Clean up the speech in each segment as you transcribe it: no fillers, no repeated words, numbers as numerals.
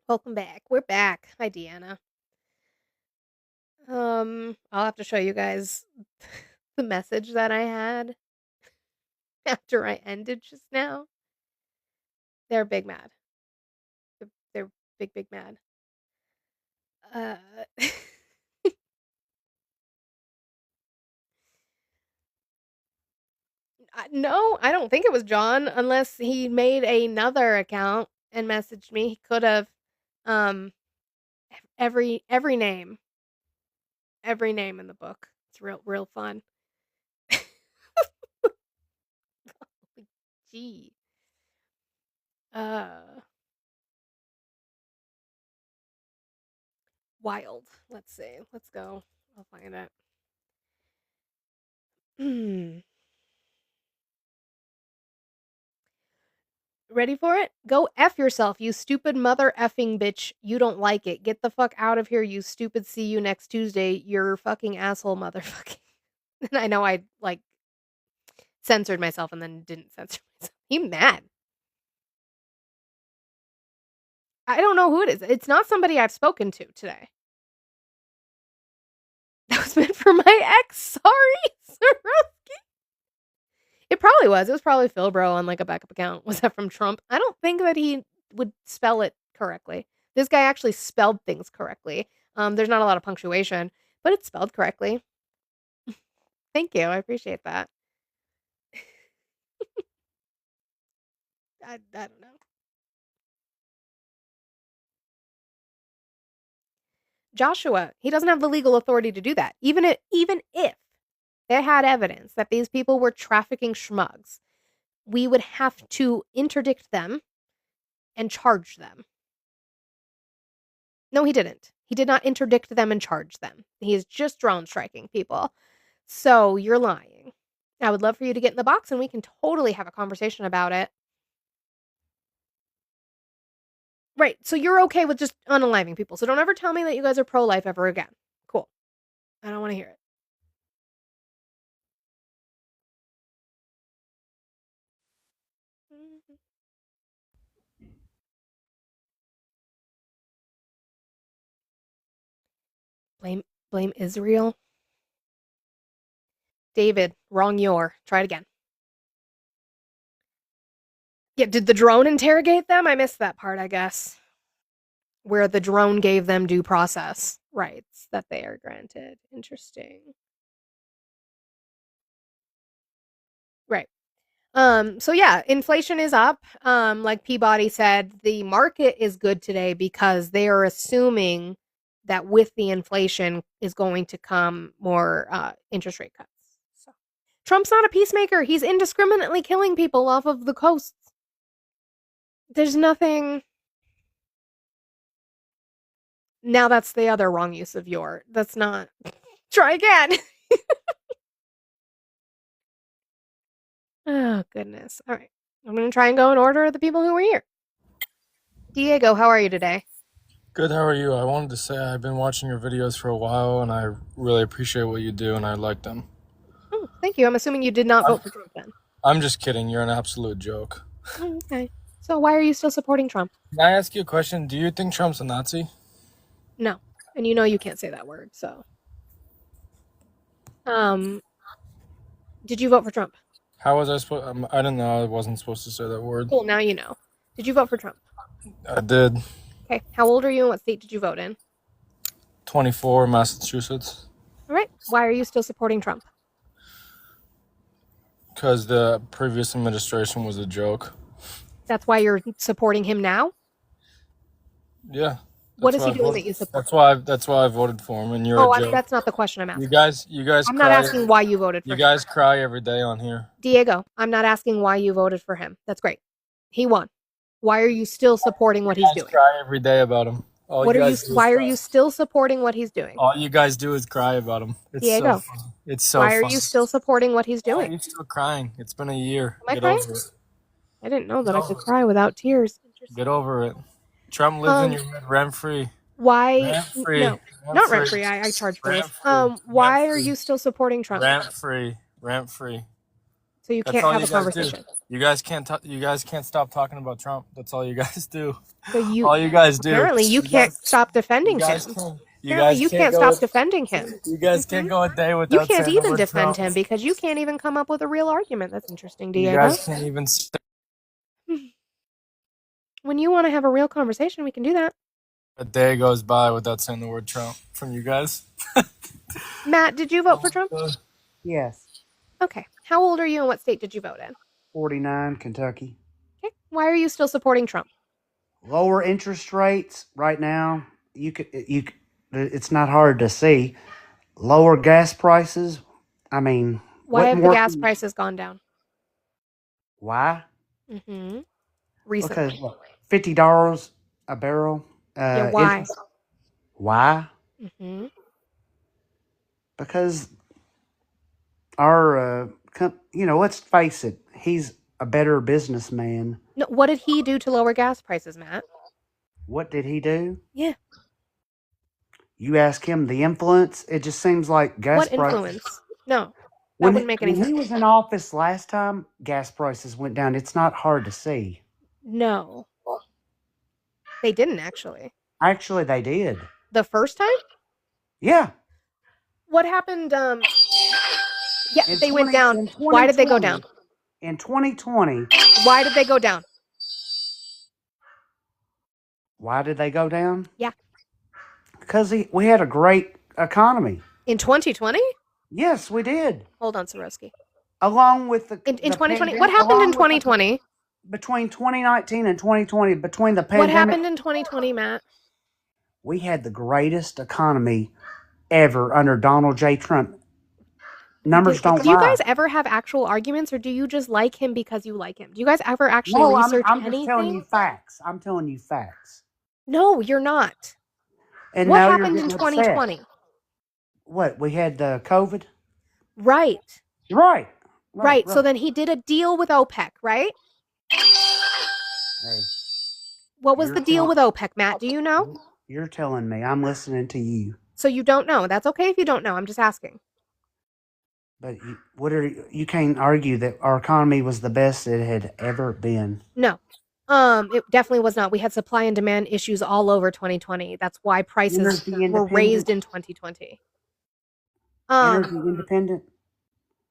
Welcome back. We're back. Hi, Deanna. I'll have to show you guys the message that I had after I ended just now. They're big mad. They're big mad. Uh, no, I don't think it was John unless he made another account and messaged me. He could have. Um, every name, every name in the book. It's real fun. Gee. Uh, Wild. Let's see. Let's go. I'll find it. Ready for it? Go F yourself, you stupid mother effing bitch. You don't like it. Get the fuck out of here, you stupid. See you next Tuesday. You're fucking asshole motherfucking. And I know I, like, censored myself and then didn't censor myself. He mad. I don't know who it is. It's not somebody I've spoken to today. That was meant for my ex. Sorry, Swarovski. It probably was. It was probably Phil Bro on, like, a backup account. Was that from Trump? I don't think that he would spell it correctly. This guy actually spelled things correctly. There's not a lot of punctuation, but it's spelled correctly. Thank you. I appreciate that. I don't know. Joshua, he doesn't have the legal authority to do that. Even if they had evidence that these people were trafficking schmugs, we would have to interdict them and charge them. No, he didn't. He did not interdict them and charge them. He is just drone striking people. So you're lying. I would love for you to get in the box and we can totally have a conversation about it. Right. So you're okay with just unaliving people. So don't ever tell me that you guys are pro-life ever again. Cool. I don't want to hear it. Blame Israel. David, wrong your. Try it again. Yeah, did the drone interrogate them? I missed that part, I guess. Where the drone gave them due process rights that they are granted. Interesting. Right. So yeah, inflation is up. Like Peabody said, the market is good today because they are assuming that with the inflation is going to come more interest rate cuts. So Trump's not a peacemaker. He's indiscriminately killing people off of the coasts. There's nothing. Now that's the other wrong use of your. That's not. Try again. Oh, goodness. All right. I'm going to try and go in order of the people who were here. Diego, how are you today? Good, how are you? I wanted to say I've been watching your videos for a while and I really appreciate what you do and I like them. Oh, thank you. I'm assuming you did not vote for Trump then. I'm just kidding. You're an absolute joke. Oh, okay. So why are you still supporting Trump? Can I ask you a question? Do you think Trump's a Nazi? No. And you know you can't say that word, so. Did you vote for Trump? How was I supposed? I didn't know I wasn't supposed to say that word. Cool, now you know. Did you vote for Trump? I did. Okay. How old are you and what state did you vote in? 24, Massachusetts. All right. Why are you still supporting Trump? Because the previous administration was a joke. That's why you're supporting him now? Yeah. What is he doing that you support? That's why I voted for him. And you're a joke. That's not the question I'm asking. You guys. I'm not asking why you voted for him. You guys cry every day on here. Diego, I'm not asking why you voted for him. That's great. He won. Why are you still supporting what he's doing? Cry every day about him. Why are you still supporting what he's doing? All you guys do is cry about him. Diego, it's so why are you still supporting what he's doing? Why are you still crying? It's been a year. Am I crying? Over it. I didn't know that I could cry without tears. Get over it. Trump lives in your head rent-free. Why? Rent-free. No, not rent-free. I charge for this. Why are you still supporting Trump? Rent-free. Rent-free. So you can't have a conversation. You guys can't. You guys can't stop talking about Trump. That's all you guys do. So you All you guys do. apparently you You can't guys. stop You defending guys him. can't. You Apparently guys you can't can't go. stop defending him. You guys Hmm. can't go a day You without can't saying the even word defend Trump. him because you can't even come up with a real argument. That's interesting, You Diego. guys can't even. When you want to have a real conversation, we can do that. A day goes by without saying the word Trump from you guys. Matt, did you vote for Trump? Yes. Okay. How old are you and what state did you vote in? 49, Kentucky. Okay. Why are you still supporting Trump? Lower interest rates right now. It's not hard to see. Lower gas prices. I mean, Why what have the more? gas prices gone down? Why? Mm-hmm. Because Recently. what, $50 a barrel. Yeah, why? Why? Mm-hmm. Because our, let's face it. He's a better businessman. No, what did he do to lower gas prices, Matt? What did he do? Yeah. You ask him the influence. It just seems like gas What prices. influence? No, that When wouldn't make any he sense. was in office last time, gas prices went down. It's not hard to see. No. They didn't actually. Actually, they did. The first time? Yeah. What happened? Yeah, In they went 20 down. in Why did they go 2020 down? In 2020, Why did they go down? why did they go down? Yeah. Because we had a great economy. In 2020? Yes, we did. Hold on, Swarovski. Along with the In 2020? pandemic, What happened in along with 2020? between 2019 and 2020, between the What pandemic, happened in 2020, Matt? we had the greatest economy ever under Donald J. Trump. Numbers don't Do you lie. guys ever have actual arguments, or do you just like him because you like him? Do you guys ever actually No, research I'm just anything? telling you facts. I'm telling you facts. No, you're not. And What now you're happened in getting upset. 2020? What, we had the COVID? Right. Right. Right. So then he did a deal with OPEC, right? Hey, What was You're the deal telling- with OPEC, Matt? Do you know? you're telling me. I'm listening to you. So you don't know. That's okay if you don't know. I'm just asking. But you can't argue that our economy was the best it had ever been. No. It definitely was not. We had supply and demand issues all over 2020. That's why prices Energy were raised independent. in 2020. Energy independent.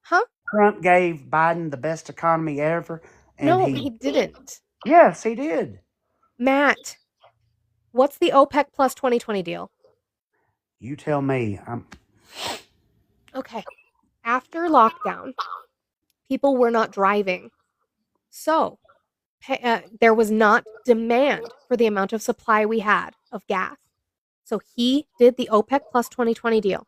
Huh? Trump gave Biden the best economy ever. And No, he didn't. Yes, he did. Matt, what's the OPEC plus 2020 deal? You tell me. Okay. After lockdown, people were not driving. So there was not demand for the amount of supply we had of gas. So he did the OPEC plus 2020 deal,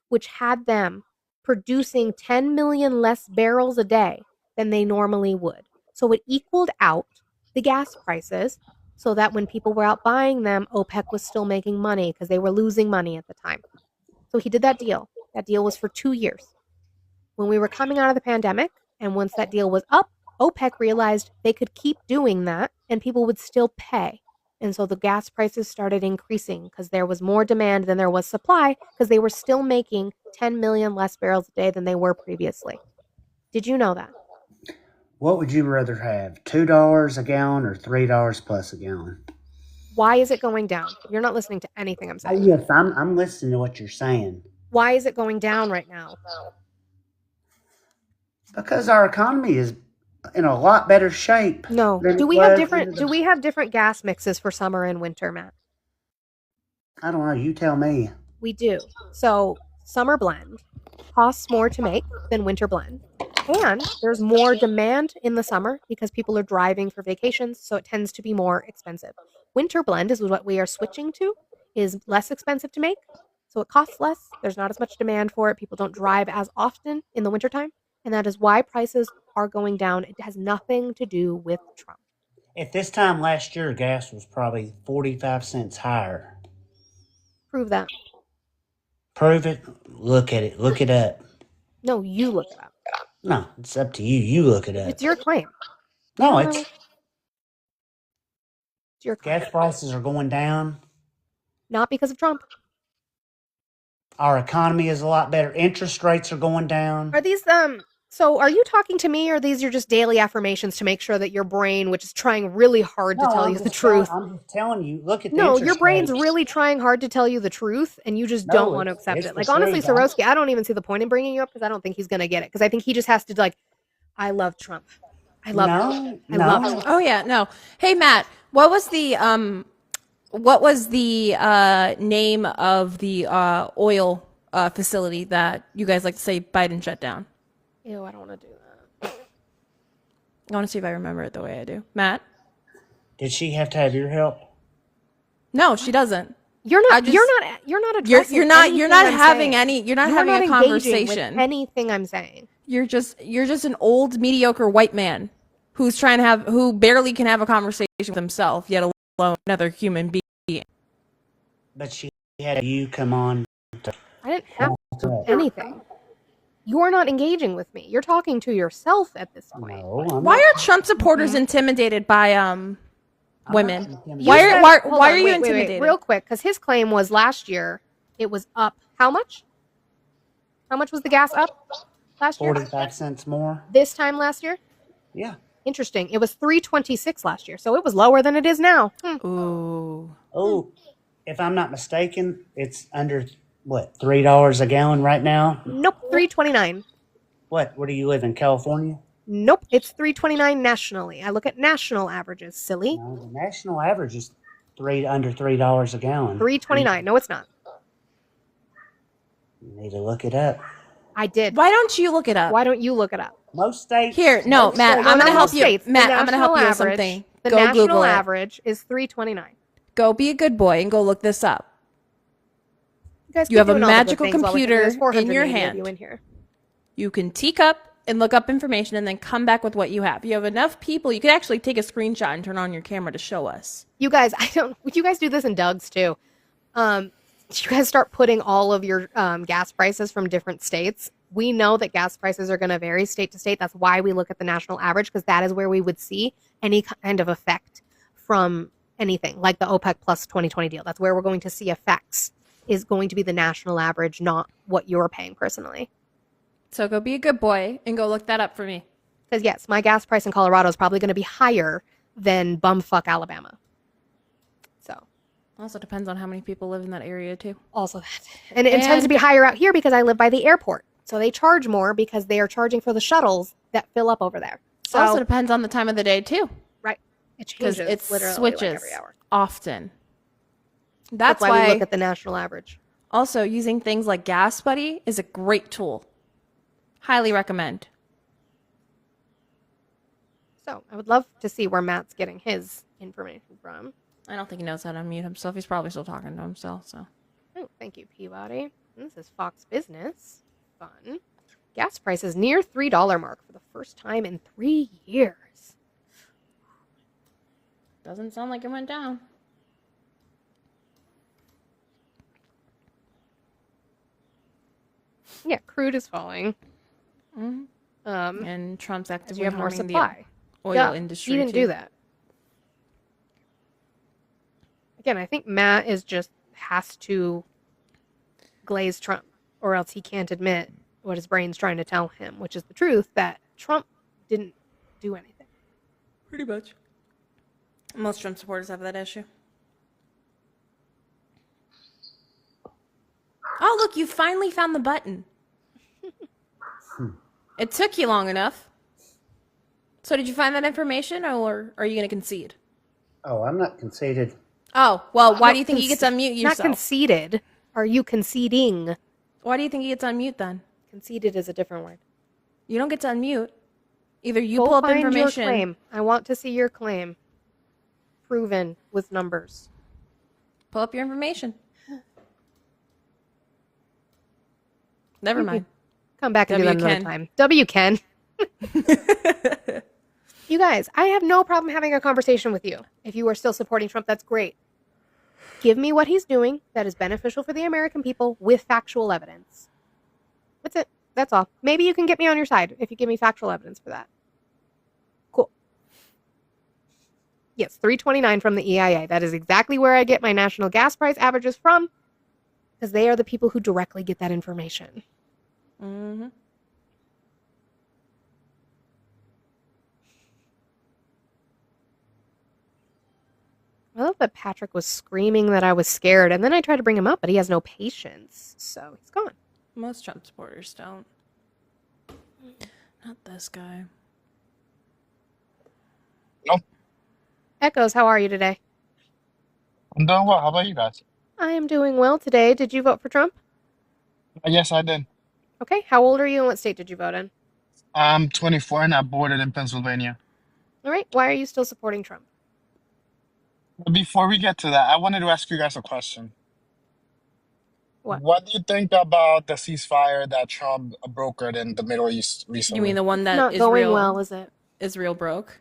which had them producing 10 million less barrels a day than they normally would. So it equaled out the gas prices so that when people were out buying them, OPEC was still making money because they were losing money at the time. So he did that deal. That deal was for 2 years. When we were coming out of the pandemic, and once that deal was up, OPEC realized they could keep doing that and people would still pay. And so the gas prices started increasing because there was more demand than there was supply because they were still making 10 million less barrels a day than they were previously. Did you know that? What would you rather have? $2 a gallon or $3 plus a gallon? Why is it going down? You're not listening to anything I'm saying. Yes, I'm listening to what you're saying. Why is it going down right now? Because our economy is in a lot better shape. No. than Do it we have was different in the- do we have different gas mixes for summer and winter, Matt? I don't know. You tell me. We do. So summer blend costs more to make than winter blend. And there's more demand in the summer because people are driving for vacations, so it tends to be more expensive. Winter blend is what we are switching to, is less expensive to make, so it costs less. There's not as much demand for it. People don't drive as often in the wintertime, and that is why prices are going down. It has nothing to do with Trump. At this time last year, gas was probably 45 cents higher. Prove that. Prove it. Look at it. Look it up. No, you look it up. No, it's up to you. You look it up. It's your claim. No, You it's know, it's your claim. gas prices are going down. Not because of Trump. Our economy is a lot better. Interest rates are going down. Are these So, are you talking to me, or these are just daily affirmations to make sure that your brain, which is trying really hard to No, tell you the truth? I'm just telling you. Look at the No, your interest brain's rates. really trying hard to tell you the truth, and you just don't No, want to accept it's it. the Like, honestly, truth. I'm, Swarovski, I don't even see the point in bringing you up because I don't think he's gonna get it. Because I think he just has to like, I love Trump. I love him. no, I love him. no. Oh yeah, no. Hey Matt, what was the name of the oil facility that you guys like to say Biden shut down? Ew, I don't want to do that. I want to see if I remember it the way I do. Matt? Did she have to have your help? No, she doesn't. You're I not. just- You're not addressing. You're not anything having I'm saying. any. You're not You are having not a engaging with conversation. anything I'm saying. You're just an old mediocre white man who barely can have a conversation with himself, yet alone another human being. But she had you come on. I didn't have to do anything. You're not engaging with me. You're talking to yourself at this point. No, I'm Why not. are Trump supporters intimidated by women? intimidated. Why You are said- why hold why on, are you wait, intimidated? real quick, because his claim was last year it was up. How much? How much was the gas up last year? 45 cents more. This time last year? Yeah. Interesting. It was 326 last year, so it was lower than it is now. Ooh. Oh, if I'm not mistaken, it's under what, $3 a gallon right now? Nope, 329. What? Where do you live in California? Nope, it's 329 nationally. I look at national averages, silly. No, the national average is under $3 a gallon. 329. No, it's not. You need to look it up. I did. Why don't you look it up? Why don't you look it up? Most states. Here, no, most Matt, states- I'm gonna Not help most you. states. The Matt, I'm gonna help national you with average- something. The Go national Google it. average is 329. Go be a good boy and go look this up. You guys You keep have a doing all the good magical things while we- computer there's 400 in your million of hand. you in here. You can teak up and look up information and then come back with what you have. You have enough people, you could actually take a screenshot and turn on your camera to show us. You guys, you guys do this in Doug's too. You guys start putting all of your gas prices from different states. We know that gas prices are going to vary state to state. That's why we look at the national average, because that is where we would see any kind of effect from anything like the OPEC plus 2020 deal. That's where we're going to see effects, is going to be the national average, not what you're paying personally. So go be a good boy and go look that up for me. Because yes, my gas price in Colorado is probably going to be higher than bumfuck Alabama. So Also depends on how many people live in that area too. also that. And it tends to be higher out here because I live by the airport. So they charge more because they are charging for the shuttles that fill up over there. So Also depends on the time of the day too, right, it because changes it literally switches like every hour. often. That's That's why we why look at the national average. also using things like Gas Buddy is a great tool. Highly recommend. So I would love to see where Matt's getting his information from. I don't think he knows how to unmute himself. He's probably still talking to himself. So Oh, thank you, Peabody. This is Fox Business. Fun. Gas prices near $3 mark for the first time in 3 years. doesn't sound like it went down. Yeah, crude is falling. Mhm. And Trump's As actively you have more harming supply. the oil Yeah, industry. he didn't too. do that. Again, I think Matt has to glaze Trump, or else he can't admit what his brain's trying to tell him, which is the truth that Trump didn't do anything. Pretty much. Most Trump supporters have that issue. Oh, look, you finally found the button. It took you long enough. So did you find that information, or are you going to concede? Oh, I'm not conceited. Oh, well, why No, do you think he gets to unmute Not yourself? conceded. Are you conceding? Why do you think he gets to unmute then? Conceded is a different word. You don't get to unmute. Either you Go pull up find information. your claim. I want to see your claim proven with numbers. Pull up your information. Never mind. Come back and do that W another Ken. time. W Ken. You guys, I have no problem having a conversation with you. If you are still supporting Trump, that's great. Give me what he's doing that is beneficial for the American people with factual evidence. That's it. That's all. Maybe you can get me on your side if you give me factual evidence for that. Cool. Yes, 329 from the EIA. That is exactly where I get my national gas price averages from, because they are the people who directly get that information. Mm-hmm. I love that Patrick was screaming that I was scared, and then I tried to bring him up, but he has no patience, so he's gone. Most Trump supporters don't. Not this guy. Nope. Echoes, how are you today? I'm doing well. How about you guys? I am doing well today. Did you vote for Trump? Yes, I did. Okay, how old are you and what state did you vote in? I'm 24 and I boarded in Pennsylvania. All right, why are you still supporting Trump? Before we get to that, I wanted to ask you guys a question. What? What do you think about the ceasefire that Trump brokered in the Middle East You mean recently? the one that Not going well, is it? Israel broke?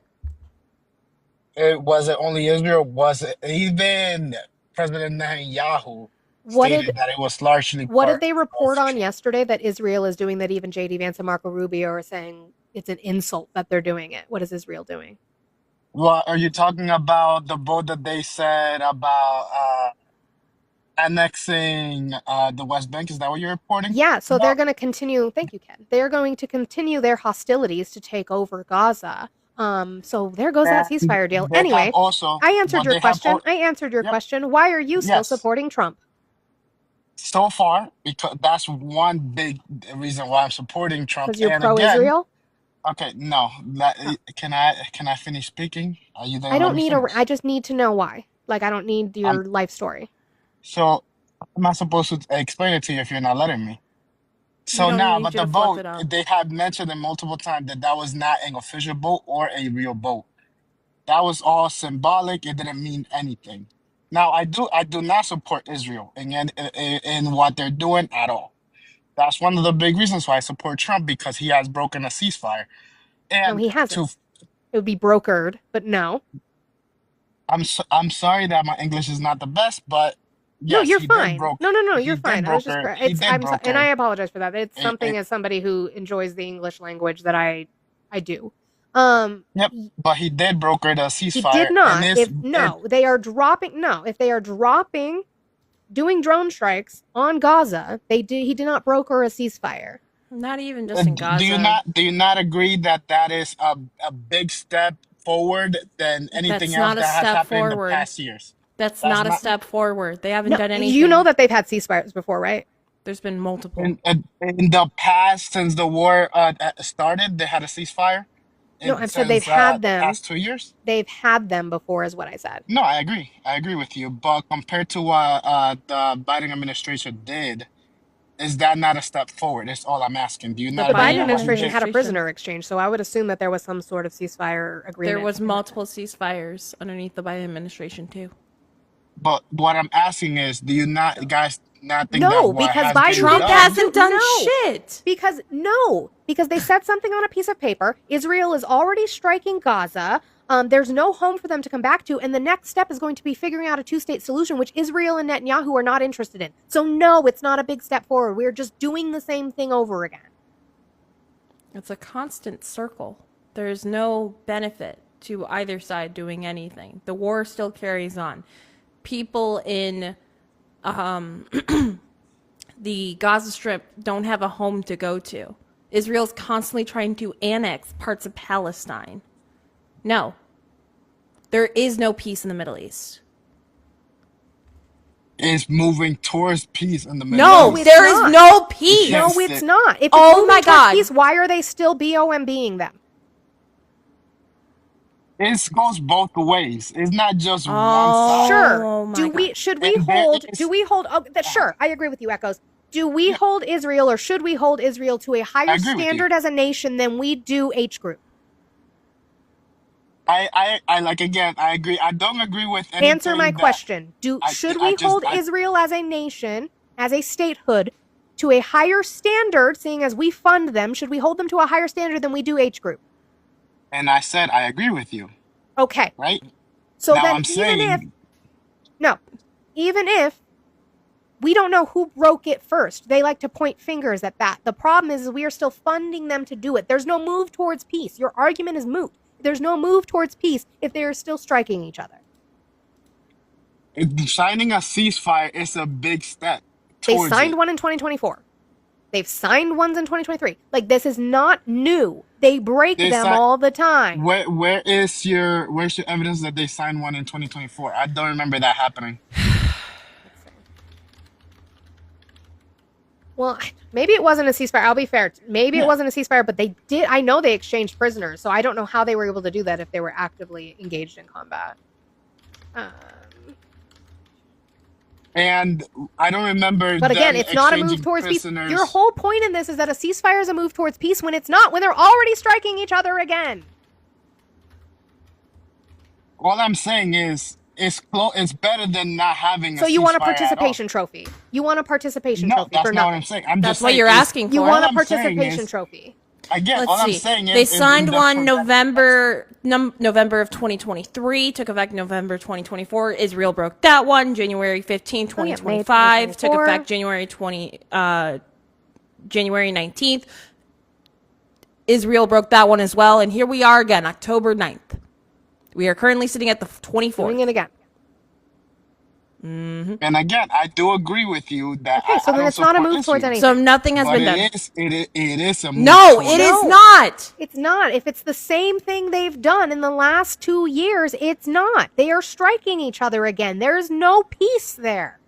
Was it only Israel? Was it even President Netanyahu What stated did that it was largely what did part they of report on Trump? yesterday that Israel is doing that even JD Vance and Marco Rubio are saying it's an insult that they're doing it? What is Israel doing? Well, are you talking about the vote that they said about annexing the West Bank? Is that what you're reporting Yeah, so they're about? going to continue. Thank you, Ken. They're going to continue their hostilities to take over Gaza. So there goes that And ceasefire deal. they have Anyway, also, I answered but your they have, question. I answered your yep, question. Why are you still yes. supporting Trump? So far, because that's one big reason why I'm supporting Trump. Because you're And again, pro-Israel? okay, no, Oh. can I finish speaking? You I didn't let don't me need finish. I just need to know why. Like, I don't need Um, your life story. so I'm not supposed to explain it to you if you're not letting me. We So don't now, need but you the to fluff vote, it up. they had mentioned it multiple times that that was not an official vote or a real vote. That was all symbolic. It didn't mean anything. Now, I do not support Israel in what they're doing at all. That's one of the big reasons why I support Trump, because he has broken a ceasefire. No, And he hasn't. to It would be brokered, but no. I'm sorry that my English is not the best, but No, yes, you're fine. No, he you're did fine. I was just broker he did and I broker apologize for that. It's something a as somebody who enjoys the English language that I do. Um yep, y- but he did broker the he did ceasefire, and not. it's If it no, they are dropping no, if they are dropping doing drone strikes on Gaza, he did not broker a ceasefire. Not even just in do you Gaza. not agree that that is a big step forward than anything That's else not a that has step happened in the forward. past years? That's That's not a not step forward. They haven't No, done you know anything. that they've had ceasefires before, right? There's been multiple. in the past since the war started. They had a ceasefire No, in I've said they've since had the them. past 2 years. They've had them before is what I said. No, I agree. I agree with you. But compared to what the Biden administration did, is that not a step forward? That's all I'm asking. Do you The not The agree Biden Biden that what he administration did? had a administration. prisoner exchange, so I would assume that there was some sort of ceasefire There agreement. was multiple ceasefires underneath the Biden administration too. But what I'm asking is, do you not guys not think that No, what because has Biden been Trump did not done? hasn't do done no. shit. Because they said something on a piece of paper. Israel is already striking Gaza. There's no home for them to come back to, and the next step is going to be figuring out a two-state solution, which Israel and Netanyahu are not interested in. So no, it's not a big step forward. We're just doing the same thing over again. It's a constant circle. There's no benefit to either side doing anything. The war still carries on. People in the Gaza Strip don't have a home to go to. Israel's constantly trying to annex parts of Palestine. No. There is no peace in the Middle East. Is moving towards peace in the Middle No, No, East. it's there is not. no peace. Yes, No, it's it- not. If it's Oh moving my towards God. peace, why are they still BOMBing them? It goes both ways. It's not just one Oh, side. Sure. my Do we God. should we And there hold is do we hold oh, that sure, I agree with you, Echoes. Do we Yeah, hold Israel or should we hold Israel to a I higher agree with you. standard as a nation than we do H group? I like again. I agree. I don't agree with Answer my anything that question. Should we hold Israel as a nation, as a statehood, to a higher standard, seeing as we fund them, should we hold them to a higher standard than we do H group? and I said I agree with you, Okay. right? So Now then I'm saying even if we don't know who broke it first. They like to point fingers at that. The problem is we are still funding them to do it. There's no move towards peace. Your argument is moot. There's no move towards peace if they are still striking each other. signing a ceasefire is a big step They towards signed it. one in 2024. They've signed ones in 2023. Like, this is not new. They break They them signed. all the time. Where's your evidence that they signed one in 2024? I don't remember that happening. Well, maybe it wasn't a ceasefire. I'll be fair. Maybe Yeah. it wasn't a ceasefire, but they did. I know they exchanged prisoners, so I don't know how they were able to do that if they were actively engaged in combat. And I don't remember. But again, them it's not a move exchanging towards prisoners. peace. Your whole point in this is that a ceasefire is a move towards peace when it's not, when they're already striking each other again. All I'm saying is, it's better than not having a So you want a ceasefire at all. participation trophy. You want a participation No, trophy that's for not what nothing. I'm saying. I'm That's just what saying you're is- asking You for. want a All I'm saying participation is- trophy. Again, Let's all I'm see. saying is They is signed the one correct- November of 2023, took effect November 2024. Israel broke that one. January 15, Oh, yeah, May 2025, took 2024. effect January 19th. Israel broke that one as well. And here we are again, October 9th. We are currently sitting at the 24th. Doing it again. And again, I do agree with you that Okay, so I then don't it's not a support move towards Israel. anything. So nothing has But been done. it is a move No, towards- it is No. not. It's not. If it's the same thing they've done in the last 2 years, it's not. They are striking each other again. There's no peace there.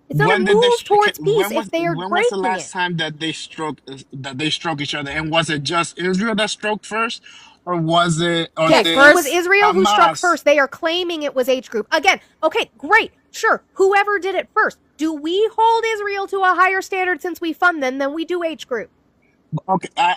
It's not When a did they move stro- towards when peace was- if they are when was breaking the last it. time that they struck each other? And was it just Israel that struck first, or was it? Or Yes, did it was Israel who struck Hamas- first. They are claiming it was H group. Again, okay, great. Sure, whoever did it first. Do we hold Israel to a higher standard since we fund them than we do H group? Okay, I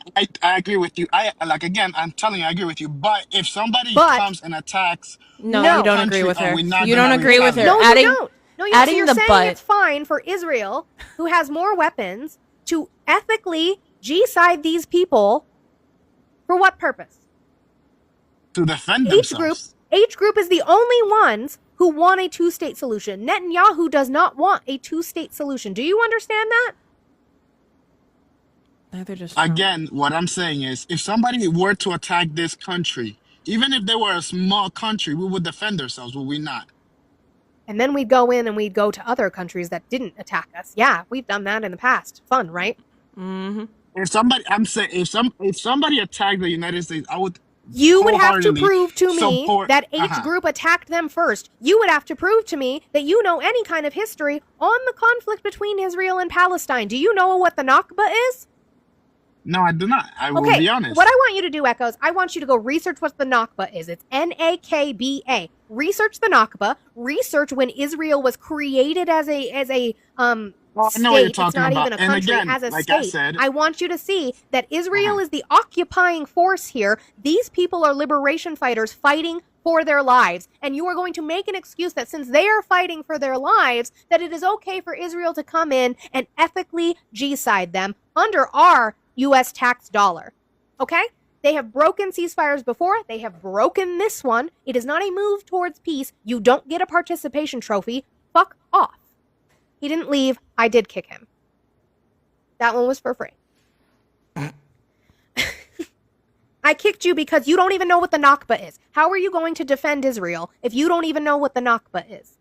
agree with you. I'm telling you, I agree with you. But if somebody But- comes and attacks, No, No. you don't country, agree with are her. we not You gonna don't agree with her. retaliate? No, Adding- you don't. No, you adding so you're the saying but. it's fine for Israel, who has more weapons, to ethically G-side these people for what purpose? To defend H group. themselves. H group is the only ones who want a two-state solution. Netanyahu does not want a two-state solution. Do you understand that? Neither does Again, what I'm saying is, if somebody were to attack this country, even if they were a small country, we would defend ourselves, would we not? And then we'd go in and we'd go to other countries that didn't attack us. Yeah, we've done that in the past. Fun, right? Mm-hmm. If somebody attacked the United States, I would. You would have to wholeheartedly prove to me support- that H group attacked them first. You would have to prove to me that you know any kind of history on the conflict between Israel and Palestine. Do you know what the Nakba is? No, I do not. I will Okay, be honest. what I want you to do, Echoes, I want you to go research what the Nakba is. It's Nakba. Research the Nakba. Research when Israel was created as a Well, I state. know what you're It's talking not about. even a And country, again, as a like state. I said- want you to see that Israel is the occupying force here. These people are liberation fighters fighting for their lives. And you are going to make an excuse that since they are fighting for their lives, that it is okay for Israel to come in and ethically G-side them under our U.S. tax dollar. Okay? They have broken ceasefires before. They have broken this one. It is not a move towards peace. You don't get a participation trophy. Fuck off. He didn't leave. I did kick him. That one was for free. I kicked you because you don't even know what the Nakba is. How are you going to defend Israel if you don't even know what the Nakba is?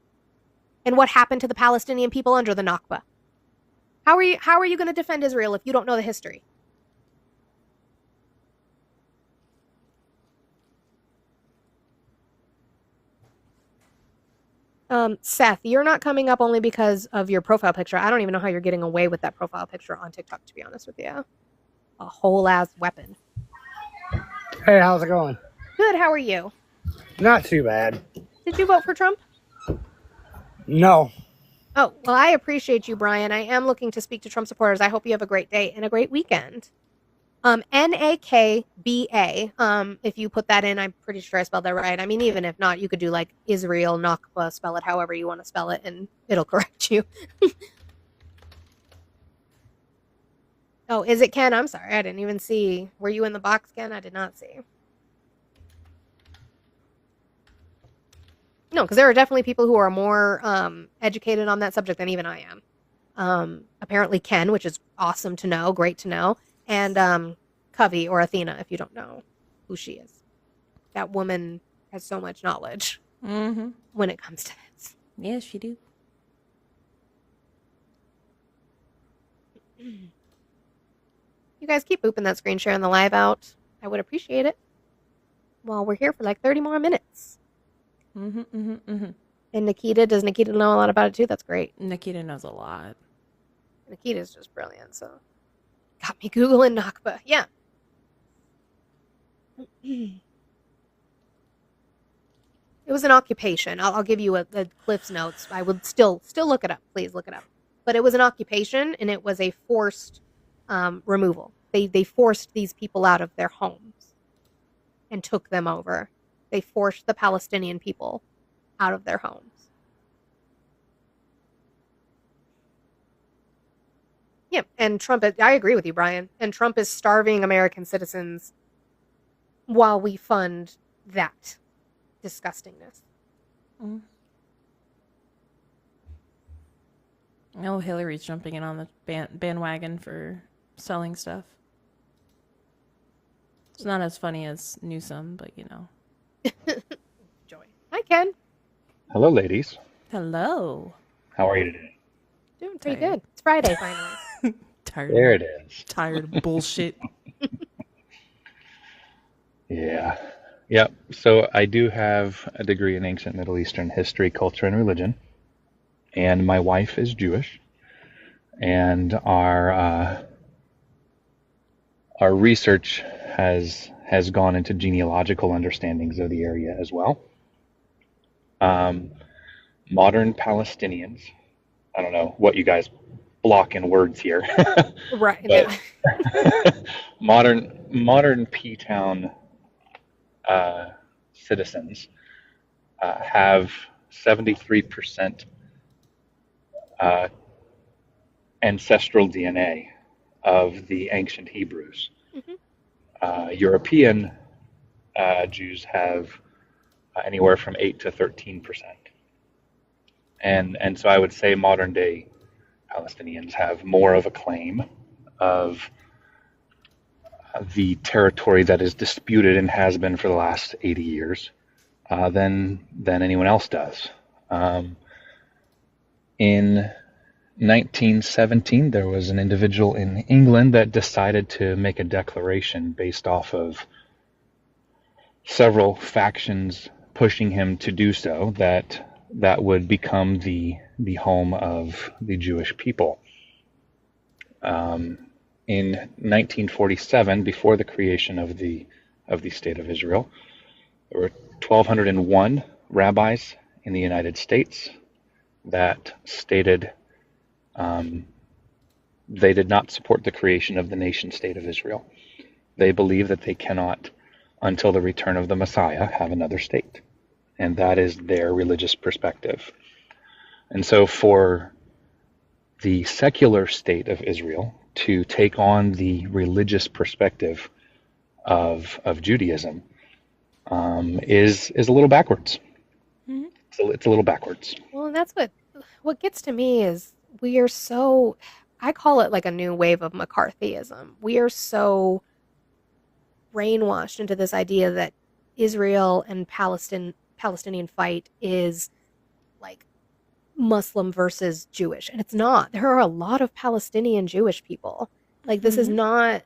And what happened to the Palestinian people under the Nakba? How are you going to defend Israel if you don't know the history? Seth, you're not coming up only because of your profile picture. I don't even know how you're getting away with that profile picture on TikTok, to be honest with you. A whole ass weapon. Hey, how's it going? Good, how are you? Not too bad. Did you vote for Trump? No. Oh, well, I appreciate you, Brian. I am looking to speak to Trump supporters. I hope you have a great day and a great weekend. Nakba. If you put that in, I'm pretty sure I spelled that right. I mean, even if not, you could do like Israel, Nakba, spell it however you want to spell it, and it'll correct you. Oh, is it Ken? I'm sorry. I didn't even see. Were you in the box, Ken? I did not see. No, because there are definitely people who are more educated on that subject than even I am. Apparently Ken, which is awesome to know, great to know, and Covey or Athena, if you don't know who she is. That woman has so much knowledge Mm-hmm. when it comes to this. Yes, you do. You guys keep booping that screen share on the live out. I would appreciate it. Well, we're here for like 30 more minutes. And Nikita, does Nikita know a lot about it too? That's great. Nikita knows a lot. Nikita's just brilliant, so. Got me Googling Nakba. Yeah. It was an occupation. I'll give you a Cliff's Notes. I would still look it up. Please look it up. But it was an occupation, and it was a forced removal. They forced these people out of their homes and took them over. They forced the Palestinian people out of their homes. Yeah, and Trump, I agree with you, Brian. And Trump is starving American citizens while we fund that disgustingness. Oh, Hillary's jumping in on the bandwagon for selling stuff. It's not as funny as Newsom, but you know. Joy. Hi, Ken. Hello, ladies. Hello. How are you today? Doing pretty good. It's Friday, finally. Tired. There it is. Tired of bullshit. Yeah. Yep. So I do have a degree in ancient Middle Eastern history, culture, and religion. And my wife is Jewish. And our research has gone into genealogical understandings of the area as well. Modern Palestinians. I don't know what you guys block in words here. Right. But modern P-town citizens have 73% ancestral DNA of the ancient Hebrews. European Jews have anywhere from 8 to 13%. And so I would say modern day Palestinians have more of a claim of the territory that is disputed and has been for the last 80 years than anyone else does. In 1917, there was an individual in England that decided to make a declaration based off of several factions pushing him to do so, that would become the home of the Jewish people. In 1947, before the creation of the State of Israel, there were 1,201 rabbis in the United States that stated they did not support the creation of the nation state of Israel. They believe that they cannot, until the return of the Messiah, have another state. And that is their religious perspective. And so for the secular state of Israel to take on the religious perspective of Judaism is a little backwards. It's a little backwards. Well, and that's what gets to me is we are so, I call it like a new wave of McCarthyism. We are so brainwashed into this idea that Israel and Palestinian fight is like Muslim versus Jewish, and it's not. There are a lot of Palestinian Jewish people. Like this is not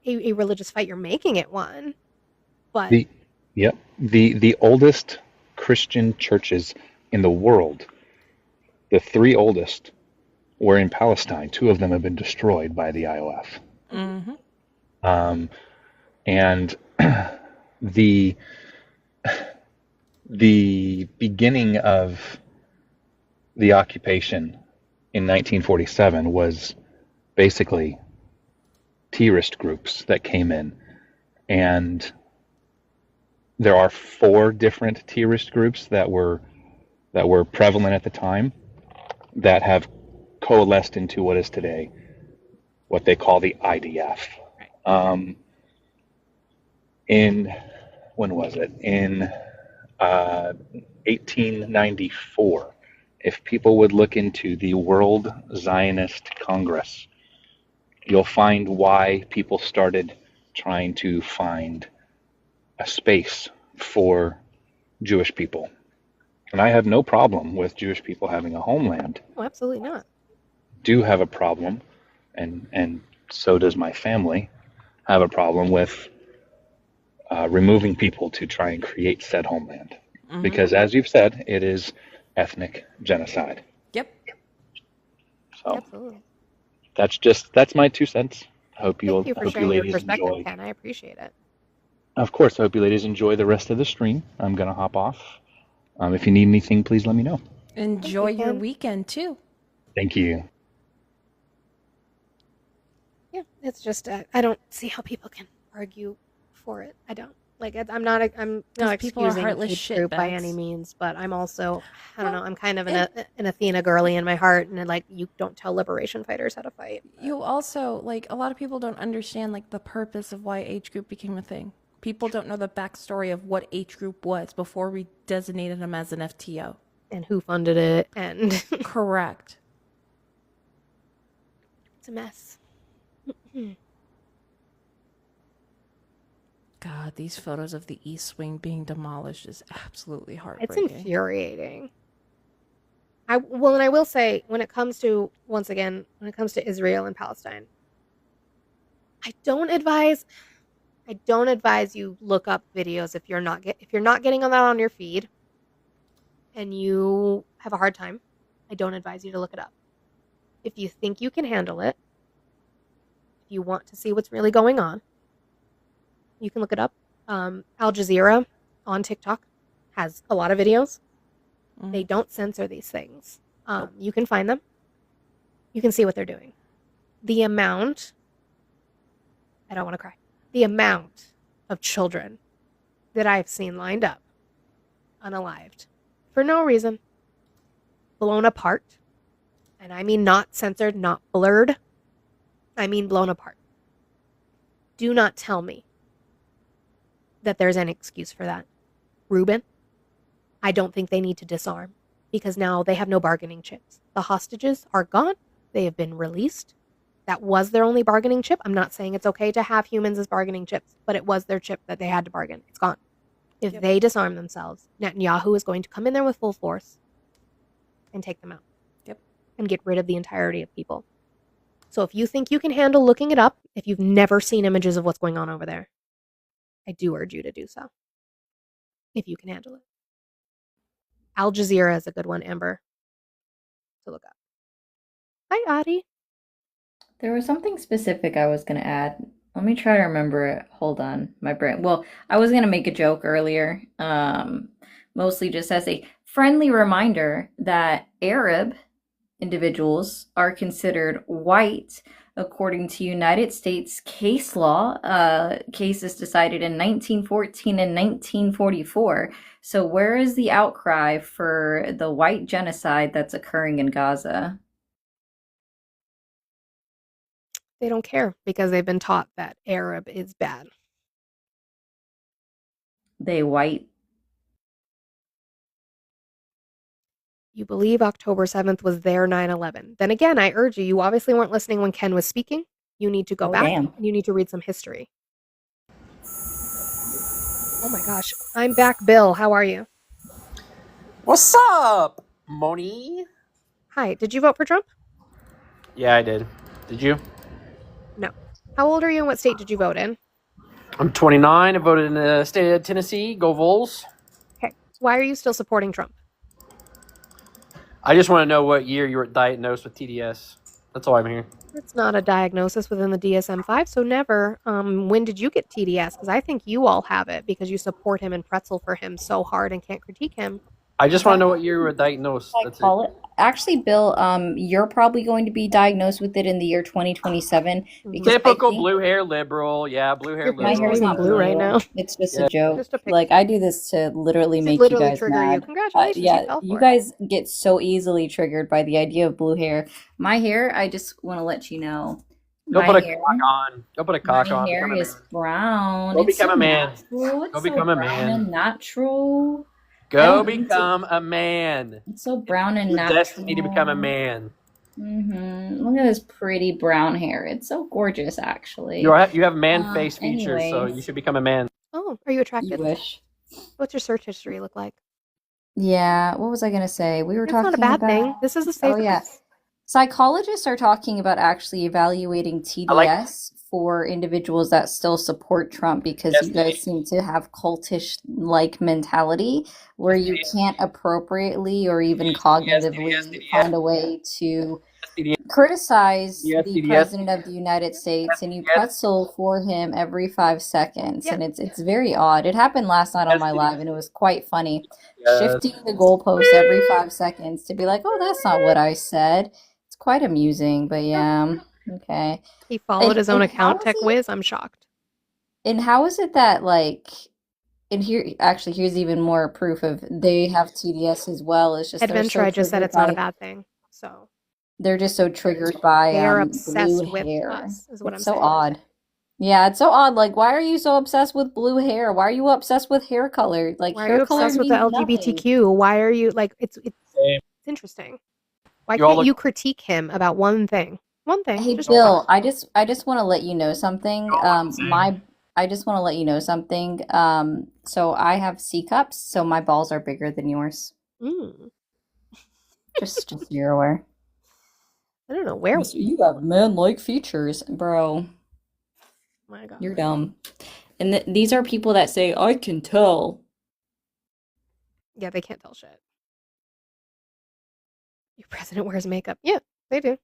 a religious fight. You're making it one, but the oldest Christian churches in the world, the three oldest, were in Palestine. Two of them have been destroyed by the IOF. And the beginning of the occupation in 1947 was basically terrorist groups that came in, and there are 4 different terrorist groups that were prevalent at the time that have coalesced into what is today what they call the IDF. In when was it? In 1894. If people would look into the World Zionist Congress, you'll find why people started trying to find a space for Jewish people. And I have no problem with Jewish people having a homeland. oh, absolutely not. Do have a problem and so does my family have a problem with removing people to try and create said homeland. Because, as you've said, it is ethnic genocide. Yep. So Absolutely. that's my 2 cents. Thank you for Hope you sharing your ladies perspective, enjoy. Ken. I appreciate it. Of course, I hope you ladies enjoy the rest of the stream. I'm gonna hop off. If you need anything, please let me know. Enjoy your Ken. weekend too. Thank you. Yeah, it's just I don't see how people can argue for it. I don't. Like I'm not People are excusing heartless age group by any shitbags. means, but I'm also I don't Well, know. I'm kind of an Athena girly in my heart, and like you don't tell liberation fighters how to fight. You also, like, a lot of people don't understand, like, the purpose of why age group became a thing. People don't know the backstory of what age group was before we designated them as an FTO. And who funded it, and Correct. it's a mess. God, these photos of the East Wing being demolished is absolutely It's heartbreaking. infuriating. And I will say, when it comes to Israel and Palestine, I don't advise you look up videos if you're not getting on that on your feed and you have a hard time. I don't advise you to look it up. If you think you can handle it, if you want to see what's really going on, you can look it up. Al Jazeera on TikTok has a lot of videos. They don't censor these things. You can find them. You can see what they're doing. The amount, I don't want to cry, the amount of children that I've seen lined up, unalived, for no reason, blown apart. And I mean not censored, not blurred. I mean blown apart. Do not tell me that there's an excuse for that. Reuben, I don't think they need to disarm because now they have no bargaining chips. The hostages are gone. They have been released. That was their only bargaining chip. I'm not saying it's okay to have humans as bargaining chips, but it was their chip that they had to bargain. It's gone. If they disarm themselves, Netanyahu is going to come in there with full force and take them out. Yep. And get rid of the entirety of people. So if you think you can handle looking it up, if you've never seen images of what's going on over there, I do urge you to do so. If you can handle it. Al Jazeera is a good one, Amber, to look up. Hi, Adi. There was something specific I was going to add. Let me try to remember it. Hold on. My brain. Well, I was going to make a joke earlier, mostly just as a friendly reminder that Arab individuals are considered white according to United States case law, cases decided in 1914 and 1944. So where is the outcry for the white genocide that's occurring in Gaza? They don't care because they've been taught that Arab is bad. They white. You believe October 7th was their 9/11. Then again, I urge you, you obviously weren't listening when Ken was speaking. You need to go back Damn. and you need to read some history. Oh my gosh. I'm back, Bill. How are you? What's up, Moni? Hi. Did you vote for Trump? Yeah, I did. Did you? No. How old are you and what state did you vote in? I'm 29. I voted in the state of Tennessee. Go Vols. Okay. Why are you still supporting Trump? I just want to know what year you were diagnosed with TDS. That's all I'm here. It's not a diagnosis within the DSM-5, so never. When did you get TDS? Because I think you all have it because you support him and pretzel for him so hard and can't critique him. I just want to know what year you were diagnosed. That's Call it. it. Actually, Bill, you're probably going to be diagnosed with it in the year 2027 because Typical I think blue hair liberal. Yeah, blue hair Your my hair's liberal. hair's even not blue right now. It's just Yeah. a joke. Just a picture. Like I do this to literally To make literally you guys trigger you. mad. Congratulations, you Yeah, fell you for it. guys get so easily triggered by the idea of blue hair. My hair, I just want to let you know. Go My put a hair, cock on. Go put a cock my on. hair Become a is man. brown. Go It's become so a man. natural. It's Go so become a brown man. and natural. I Go don't need to. become a man. It's so brown and You're natural. destined to become a man. Look at this pretty brown hair. It's so gorgeous, actually. You have man face features, so anyways. you should become a man. Oh, are you You attracted? wish. What's your search history look like? Yeah, what was I gonna say? We were It's not a talking bad about. thing. This is a safe Oh yeah, place. Psychologists are talking about actually evaluating I like TDS for individuals that still support Trump because you guys seem to have cultish-like mentality where you can't appropriately or even cognitively find a way to criticize the president of the United States and you pretzel for him every 5 seconds, and it's very odd. It happened last night on my live, and it was quite funny. Shifting the goalposts every 5 seconds to be like, oh, that's not what I said. It's quite amusing, but yeah, okay. He followed his own And how account, is Tech it? Wiz. I'm shocked. And how is it that like? And here, actually, here's even more proof of they have TDS as well. It's just they're Adventure, so I just said triggered it's not a by bad thing. So they're just so triggered by they are blue obsessed with hair. us, is what I'm It's so saying. odd. Yeah, it's so odd. Like, why are you so obsessed with blue hair? Why are you obsessed with hair color? Like, Why are hair you color obsessed with the means nothing. LGBTQ? Why are you like it's Same. interesting. Why You all can't look. you critique him about one thing? One thing. Hey, Just one. Bill, I just want to let you know something. I just want to let you know something. So I have C cups, so my balls are bigger than yours. Mm. Just so you're aware. I don't know where. So you have man-like features, bro. My God. You're dumb. And these are people that say, I can tell. Yeah, they can't tell shit. Your president wears makeup. Yeah, they do.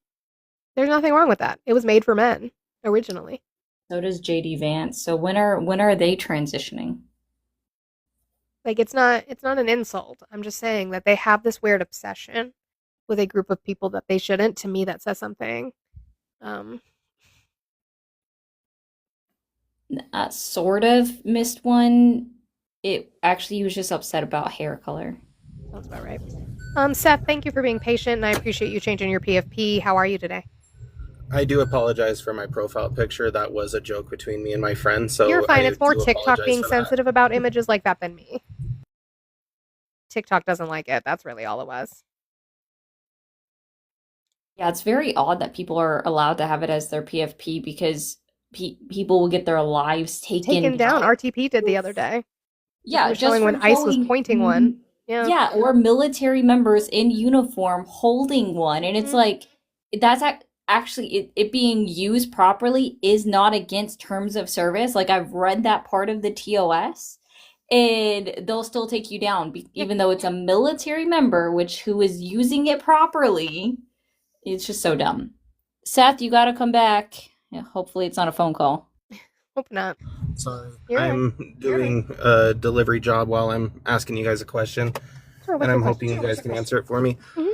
There's nothing wrong with that. It was made for men originally. So does JD Vance. So when are they transitioning? Like it's not an insult. I'm just saying that they have this weird obsession with a group of people that they shouldn't. To me, that says something. Sort of missed one. It actually he was just upset about hair color. Sounds about right. Seth, thank you for being patient, and I appreciate you changing your PFP. How are you today? I do apologize for my profile picture. That was a joke between me and my friend. So You're fine. I It's more do TikTok apologize being for that. sensitive about images like that than me. TikTok doesn't like it. That's really all it was. Yeah, it's very odd that people are allowed to have it as their PFP because people will get their lives Taken down. RTP did the other day. Yeah, It was just showing when for ICE was showing- pointing one. Yeah. Yeah, or military members in uniform holding one, and it's like that's actually it being used properly is not against terms of service. Like I've read that part of the TOS, and they'll still take you down even though it's a military member who is using it properly. It's just so dumb. Seth, you got to come back. Yeah, hopefully it's not a phone call. Hope not. Sorry. You're right. I'm doing a delivery job while I'm asking you guys a question. Sure, what's And your I'm question? hoping you guys can answer it for me. Mhm.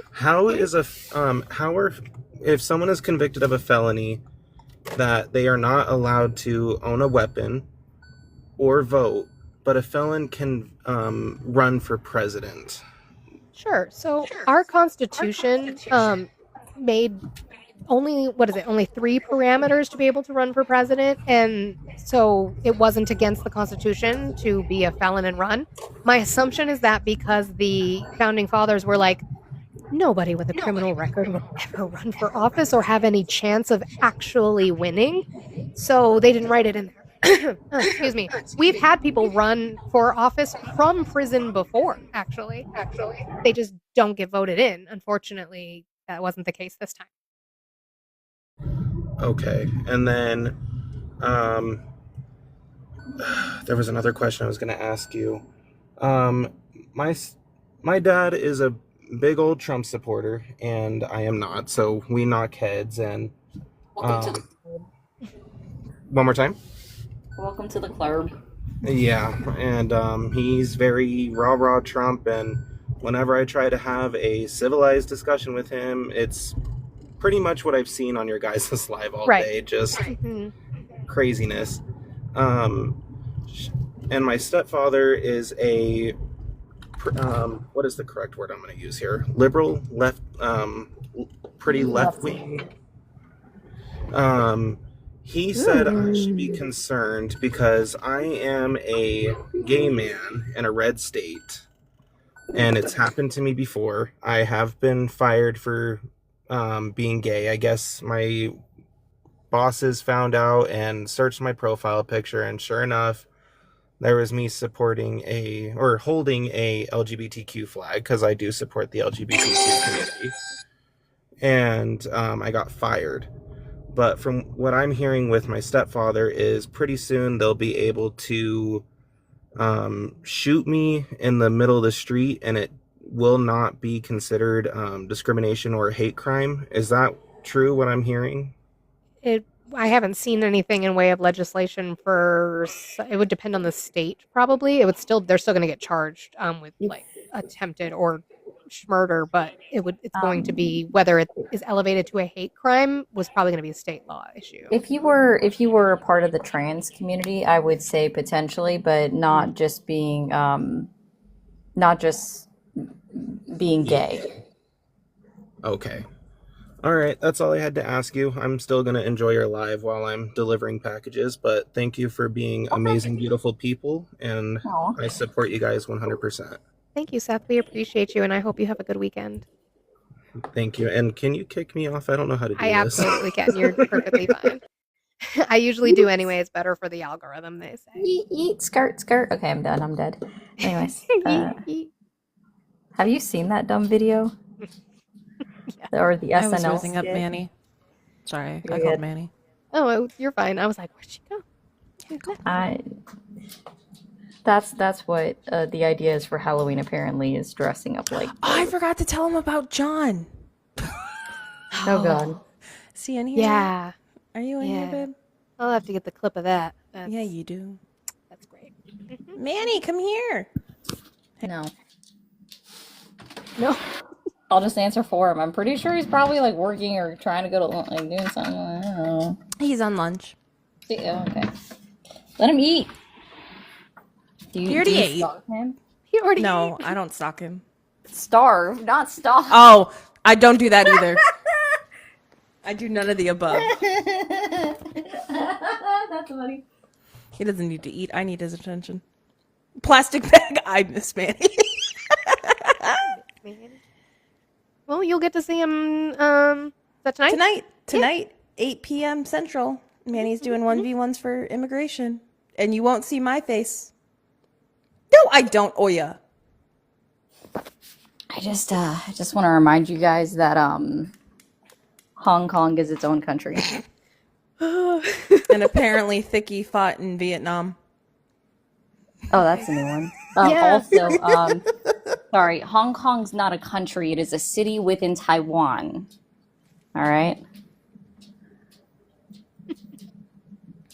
If someone is convicted of a felony that they are not allowed to own a weapon or vote, but a felon can run for president? Sure. So our Constitution made only only 3 parameters to be able to run for president, and so it wasn't against the Constitution to be a felon and run. My assumption is that because the founding fathers were like, nobody with a criminal record would ever run for office or have any chance of actually winning, so they didn't write it in there. Excuse me. We've had people run for office from prison before, actually. They just don't get voted in. Unfortunately, that wasn't the case this time. Okay. And then there was another question I was going to ask you. My dad is a big old Trump supporter, and I am not, so we knock heads. And Welcome to the one more time. Welcome to the club. Yeah, and he's very rah-rah Trump, and whenever I try to have a civilized discussion with him, it's pretty much what I've seen on your guys' live all Right. day, just Mhm. craziness. And my stepfather is a, what is the correct word I'm going to use here? Liberal, pretty left-wing. He said I should be concerned because I am a gay man in a red state, and it's happened to me before. I have been fired for being gay. I guess my bosses found out and searched my profile picture, and sure enough, there was me holding a LGBTQ flag, because I do support the LGBTQ community. and I got fired. But from what I'm hearing with my stepfather is pretty soon they'll be able to shoot me in the middle of the street, and it will not be considered discrimination or a hate crime. Is that true, what I'm hearing? I haven't seen anything in way of legislation for. It would depend on the state, probably. It would still. They're still going to get charged with like attempted or murder, but it's going to be whether it is elevated to a hate crime was probably going to be a state law issue. If you were a part of the trans community, I would say potentially, but not just being gay. Okay. All right, that's all I had to ask you. I'm still going to enjoy your live while I'm delivering packages, but thank you for being amazing, beautiful people, and Aw. I support you guys 100%. Thank you, Seth. We appreciate you, and I hope you have a good weekend. Thank you. And can you kick me off? I don't know how to do I this. absolutely can. You're perfectly fine. I usually do anyway. It's better for the algorithm, they say. Yeet, yeet, skirt, skirt. Okay, I'm done. I'm dead. Anyways, Yeet, yeet. have you seen that dumb video? Or the I was SNL raising up skit? Manny. Sorry, I You're called good. Manny. Oh, you're fine. I was like, where'd she go? That's what the idea is for Halloween. Apparently, is dressing up like. Oh, I forgot to tell him about John. Oh God. Is he in here? Yeah. Are you in here, babe? I'll have to get the clip of that. Yeah, you do. That's great. Manny, come here. No. No. I'll just answer for him. I'm pretty sure he's probably like working or trying to go to like doing something. I don't know. He's on lunch. Yeah, okay. Let him eat. Do He already do you ate. starve him? He already No, I don't stalk him. Starve, not starve. Oh, I don't do that either. I do none of the above. That's funny. He doesn't need to eat. I need his attention. Plastic bag. I miss Manny. Well, you'll get to see him. Is that tonight? Tonight, 8 p.m. Central. Manny's doing 1v1s for immigration, and you won't see my face. No, I don't, Oya. I just want to remind you guys that Hong Kong is its own country. And apparently, Thicky fought in Vietnam. Oh, that's a new one. Yeah. Also, sorry, Hong Kong's not a country. It is a city within Taiwan. All right.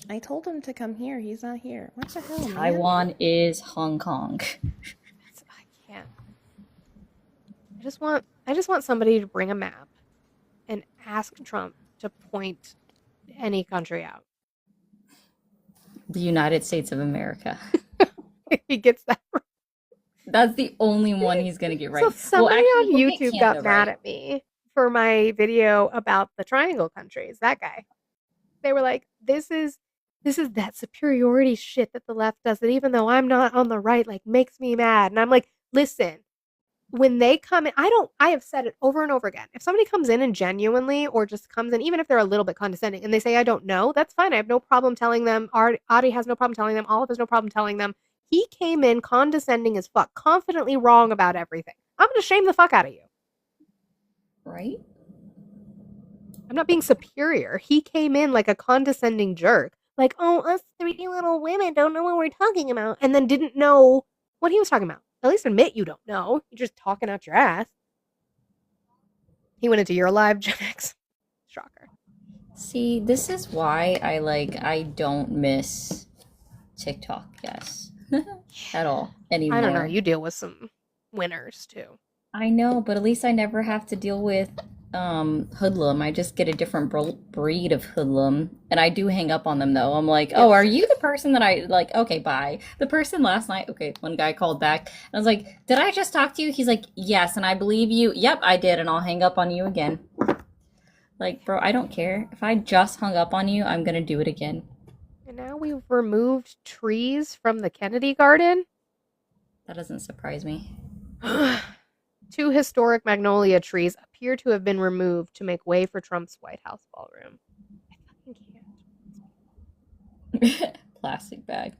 I told him to come here. He's not here. What the hell, man? Taiwan is Hong Kong. I can't. I just want somebody to bring a map and ask Trump to point any country out. The United States of America. If he gets that right. That's the only one he's gonna get right. So somebody on he'll get YouTube got Canada mad right. at me for my video about the triangle countries. That guy. They were like, this is that superiority shit that the left does, that even though I'm not on the right, like makes me mad. And I'm like, listen, when they come in, I have said it over and over again. If somebody comes in and genuinely, or just comes in, even if they're a little bit condescending, and they say, I don't know, that's fine. I have no problem telling them. Adi has no problem telling them. Olive has no problem telling them. He came in condescending as fuck, confidently wrong about everything. I'm going to shame the fuck out of you. Right? I'm not being superior. He came in like a condescending jerk. Like, oh, us three little women don't know what we're talking about. And then didn't know what he was talking about. At least admit you don't know. You're just talking out your ass. He went into your live, Gen X. Shocker. See, this is why I don't miss TikTok, yes. At all anymore. I don't know. You deal with some winners too. I know, but at least I never have to deal with hoodlum. I just get a different breed of hoodlum, and I do hang up on them though. I'm like, oh, are you the person that I like? Okay, bye. The person last night. Okay, one guy called back. And I was like, did I just talk to you? He's like, yes, and I believe you. Yep, I did, and I'll hang up on you again. Like, bro, I don't care. If I just hung up on you, I'm gonna do it again. And now we've removed trees from the Kennedy Garden. That doesn't surprise me. 2 historic magnolia trees appear to have been removed to make way for Trump's White House ballroom. I fucking can't. Plastic bag.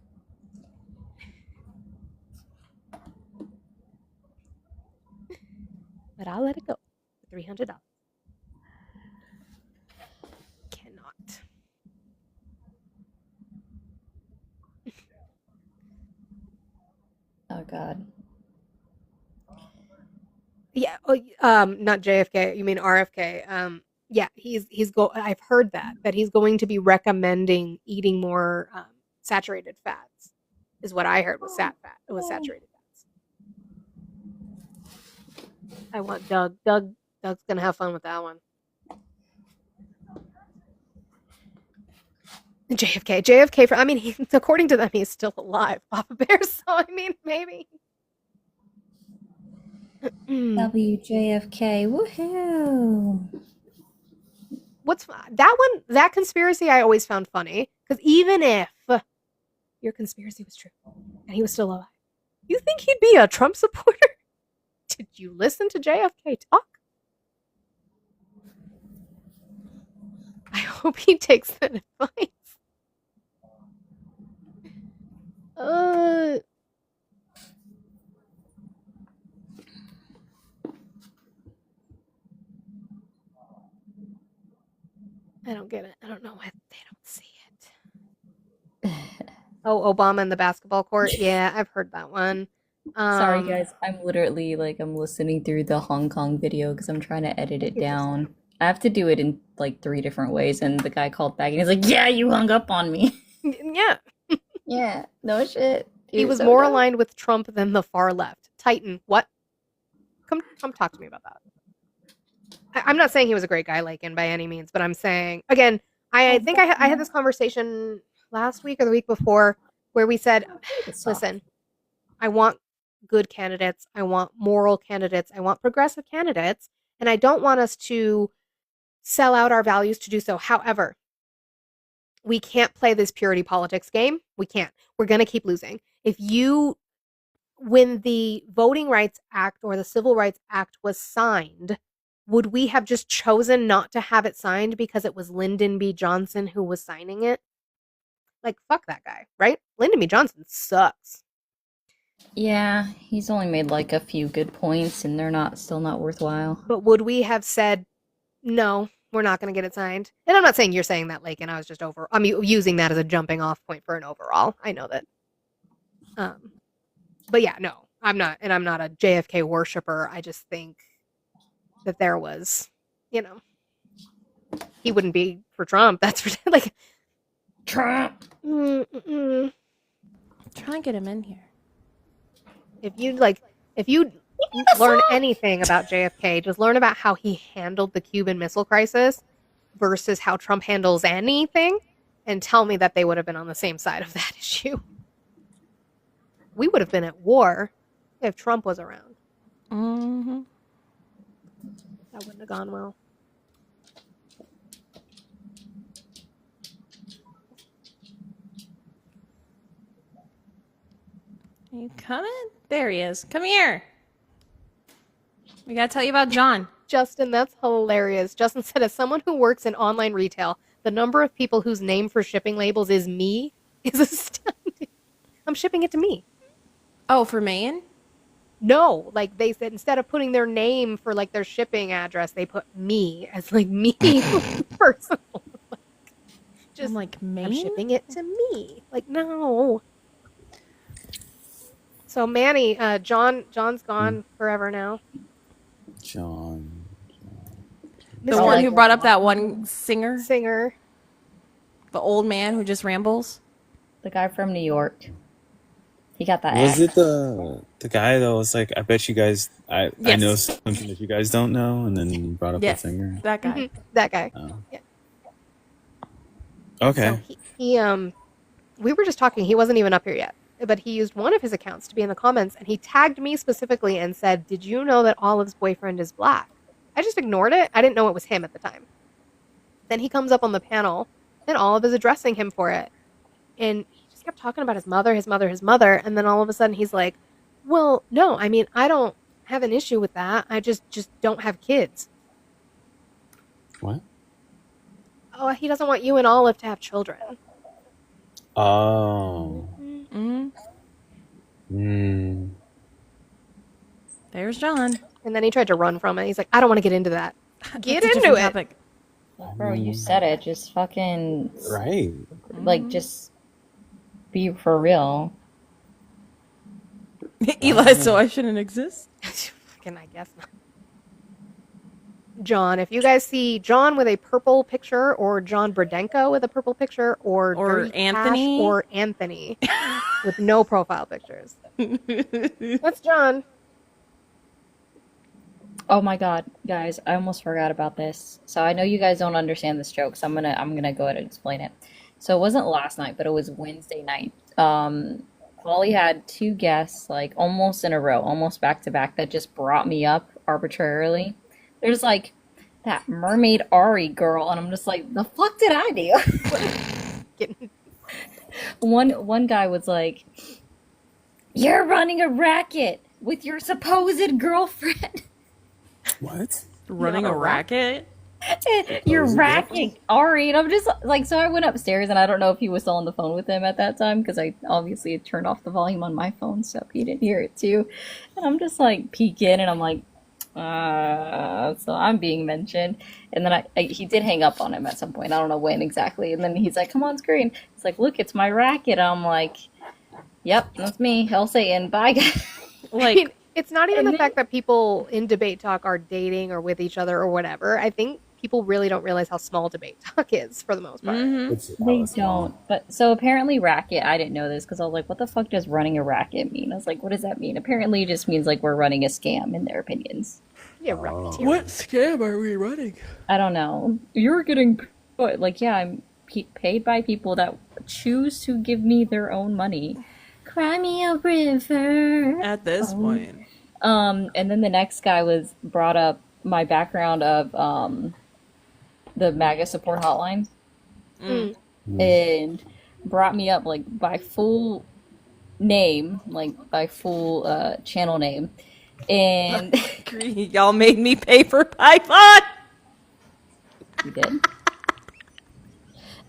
But I'll let it go for $300. God. Yeah, not JFK. You mean RFK? Yeah, I've heard that he's going to be recommending eating more saturated fats. Is what I heard was fat. It was saturated fats. I want Doug. Doug's gonna have fun with that one. JFK. I mean, according to them, he's still alive, Papa Bear. So I mean, maybe. WJFK, woohoo! What's that one? That conspiracy I always found funny because even if your conspiracy was true and he was still alive, you think he'd be a Trump supporter? Did you listen to JFK talk? I hope he takes that advice. I don't get it. I don't know why they don't see it. Oh, Obama in the basketball court. Yeah, I've heard that one. Sorry, guys. I'm literally I'm listening through the Hong Kong video because I'm trying to edit it down. I have to do it in like 3 different ways, and the guy called back and he's like, "Yeah, you hung up on me." Yeah. Yeah, no shit. He was more aligned with Trump than the far left. Titan, what? Come talk to me about that. I'm not saying he was a great guy, Lakin, by any means, but I'm saying, again, I think I had this conversation last week or the week before where we said, listen, I want good candidates. I want moral candidates. I want progressive candidates. And I don't want us to sell out our values to do so. However, we can't play this purity politics game. We can't. We're going to keep losing. When the Voting Rights Act or the Civil Rights Act was signed, would we have just chosen not to have it signed because it was Lyndon B. Johnson who was signing it? Like, fuck that guy, right? Lyndon B. Johnson sucks. Yeah, he's only made like a few good points and they're still not worthwhile. But would we have said, no, we're not going to get it signed? And I'm not saying you're saying that, Lakin. I was just I'm using that as a jumping off point for an overall. I know that. But yeah, no, I'm not. And I'm not a JFK worshiper. I just think that there was, he wouldn't be for Trump. That's for like Trump. Try and get him in here. If you learn anything about JFK, just learn about how he handled the Cuban Missile Crisis versus how Trump handles anything, and tell me that they would have been on the same side of that issue. We would have been at war if Trump was around. Mm-hmm. That wouldn't have gone well. Are you coming? There he is. Come here. We gotta tell you about John. Justin, that's hilarious. Justin said, as someone who works in online retail, the number of people whose name for shipping labels is me is astounding. I'm shipping it to me. Oh, for Maine? No, like they said, instead of putting their name for like their shipping address, they put me as like me personal. Just I'm like, Maine? I'm shipping it to me. Like, no. So Manny, John's gone forever now. John. The one who brought up that one singer? The old man who just rambles? The guy from New York. He got that. Was it the guy that was like, I bet you guys, I know something that you guys don't know, and then he brought up the singer? That guy. Mm-hmm. That guy. Oh. Yeah. Okay. So he we were just talking, he wasn't even up here yet, but he used one of his accounts to be in the comments, and he tagged me specifically and said, did you know that Olive's boyfriend is black? I just ignored it. I didn't know it was him at the time. Then he comes up on the panel, and Olive is addressing him for it. And he just kept talking about his mother, and then all of a sudden he's like, well, no, I mean, I don't have an issue with that. I just don't have kids. What? Oh, he doesn't want you and Olive to have children. Oh. Mm-hmm. There's John. And then he tried to run from it. He's like, I don't want to get into that. Get into it. Topic. Bro, you said it. Just fucking... Right. Like, just be for real. Eli, so I shouldn't exist? Fucking, I guess not. John, if you guys see John with a purple picture, or John Bradenko with a purple picture, or Dirty Cash, Anthony. or Anthony with no profile pictures. What's John? Oh my god, guys, I almost forgot about this. So I know you guys don't understand this joke, so I'm gonna go ahead and explain it. So it wasn't last night, but it was Wednesday night. Polly had two guests like almost in a row, almost back to back, that just brought me up arbitrarily. There's like that mermaid Ari girl, and I'm just like, the fuck did I do? One guy was like, "You're running a racket with your supposed girlfriend." What? Running a racket? You're racking Ari, and I'm just like, so I went upstairs, and I don't know if he was still on the phone with him at that time, because I obviously had turned off the volume on my phone, so he didn't hear it too. And I'm just like peeking, and I'm like, so I'm being mentioned. And then he did hang up on him at some point. I don't know when exactly. And then he's like, "Come on screen." He's like, "Look, it's my racket." I'm like, "Yep, that's me. Hell Satan. Bye, guys." I mean, it's not even the fact that people in debate talk are dating or with each other or whatever. I think people really don't realize how small debate talk is for the most part. They don't. But so apparently racket, I didn't know this because I was like, what the fuck does running a racket mean? I was like, what does that mean? Apparently it just means like we're running a scam in their opinions. Yeah, right. What scam are we running? I don't know. You're getting, like, yeah, I'm paid by people that choose to give me their own money. Cry me a river. At this point. And then the next guy brought up my background of the MAGA support hotline, and brought me up like by full name, like by full channel name, and y'all made me pay for Python. You did.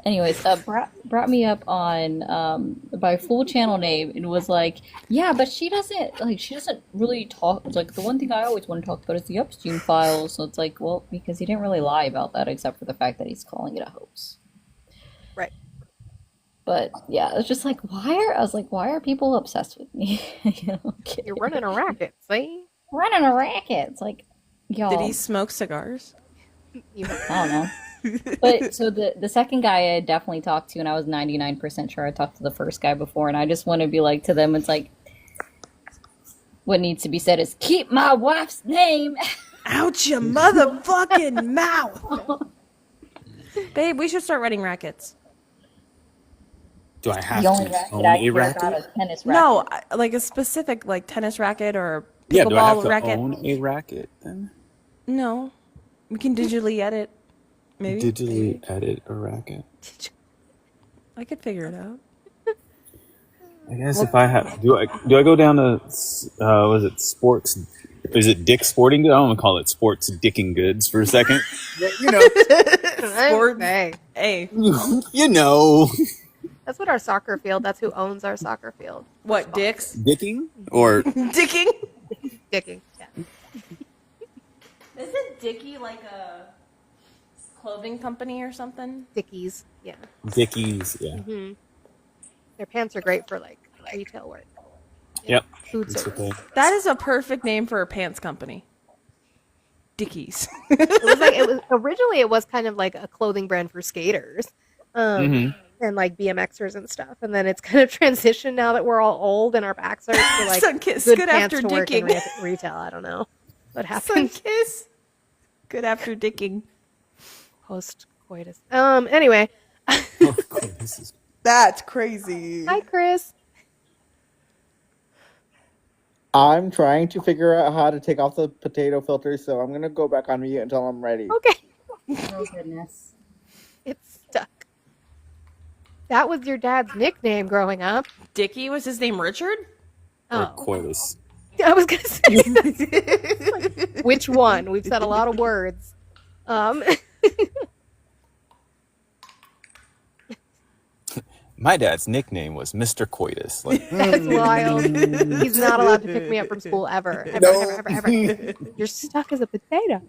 Anyways, brought me up on by full channel name and was like, yeah, but she doesn't really talk. It's like the one thing I always want to talk about is the Epstein files. So it's like, well, because he didn't really lie about that except for the fact that he's calling it a hoax. Right. But yeah, it's just like, why are people obsessed with me? You're running a racket, see? Running a racket. It's like, y'all. Did he smoke cigars? I don't know. But so the second guy I definitely talked to, and I was 99% sure I talked to the first guy before, and I just want to be like to them, it's like, what needs to be said is, keep my wife's name out your motherfucking mouth. Babe, we should start running rackets. Do I have The only to racket own I a care racket? about is tennis racket. No, like a specific like tennis racket or Yeah, do I have pickleball to racket. own a racket then? No, we can digitally edit. Maybe Digitally edit a racket. I could figure it out. I guess if I have, do I go down to was it sports? Is it Dick Sporting Goods? I don't want to call it Sports Dicking Goods for a second. You know, Sports. Hey. Hey. You know. That's what our soccer field. That's who owns our soccer field. What, Dicks? Dicking or Dicking? Dicking. Yeah. Isn't Dickie like a clothing company or something? Dickies. Yeah. Dickies? Yeah. Mm-hmm. Their pants are great for like retail work. Yep. Food That's service. okay. That is a perfect name for a pants company. Dickies. It was originally it was kind of like a clothing brand for skaters. Mhm. And like BMXers and stuff, and then it's kind of transitioned now that we're all old and our backs are to like Sunkiss, good good pants after to work in dicking. retail. I don't know what happened. Sunkiss. Good after dicking. Post coitus. Anyway. That's crazy. Hi, Chris. I'm trying to figure out how to take off the potato filter, so I'm gonna go back on mute until I'm ready. Okay. Oh goodness. It's stuck. That was your dad's nickname growing up. Dickie, was his name Richard? Or coitus. I was gonna say that. Which one? We've said a lot of words. My dad's nickname was Mr. Coitus. Like, That's wild. He's not allowed to pick me up from school ever. Ever. You're stuck as a potato.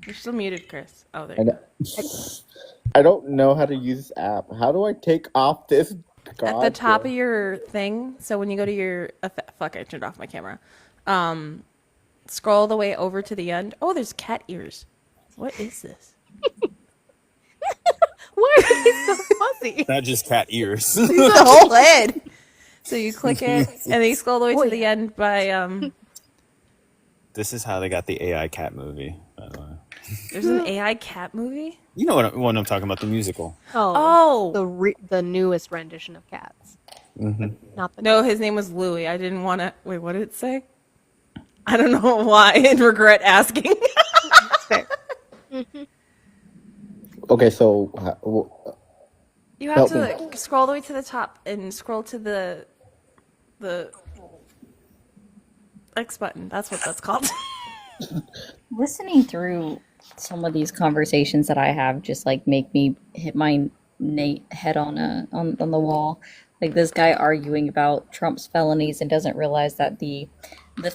You're still muted, Chris. Oh, there I you don't- I don't know how to use this app. How do I take off this At the top Gotcha. of your thing, so when you go to your fuck, I turned off my camera. Scroll the way over to the end. Oh, there's cat ears. What is this? Why are they so fuzzy? Not just cat ears. The whole head. So you click it, and then you scroll all the way Oh, to the yeah. end by This is how they got the AI cat movie, by the way. There's an AI cat movie. You know what I'm talking about, the musical. Oh, Oh the newest rendition of Cats, Hmm. not the no, his name was Louis. I didn't want to. Wait, what did it say? I don't know why. I regret asking. fair. Okay, so You have help to me. like, scroll all the way to the top and scroll to the X button. That's what that's called. Listening through some of these conversations that I have just like make me hit my head on the wall. Like this guy arguing about Trump's felonies and doesn't realize that the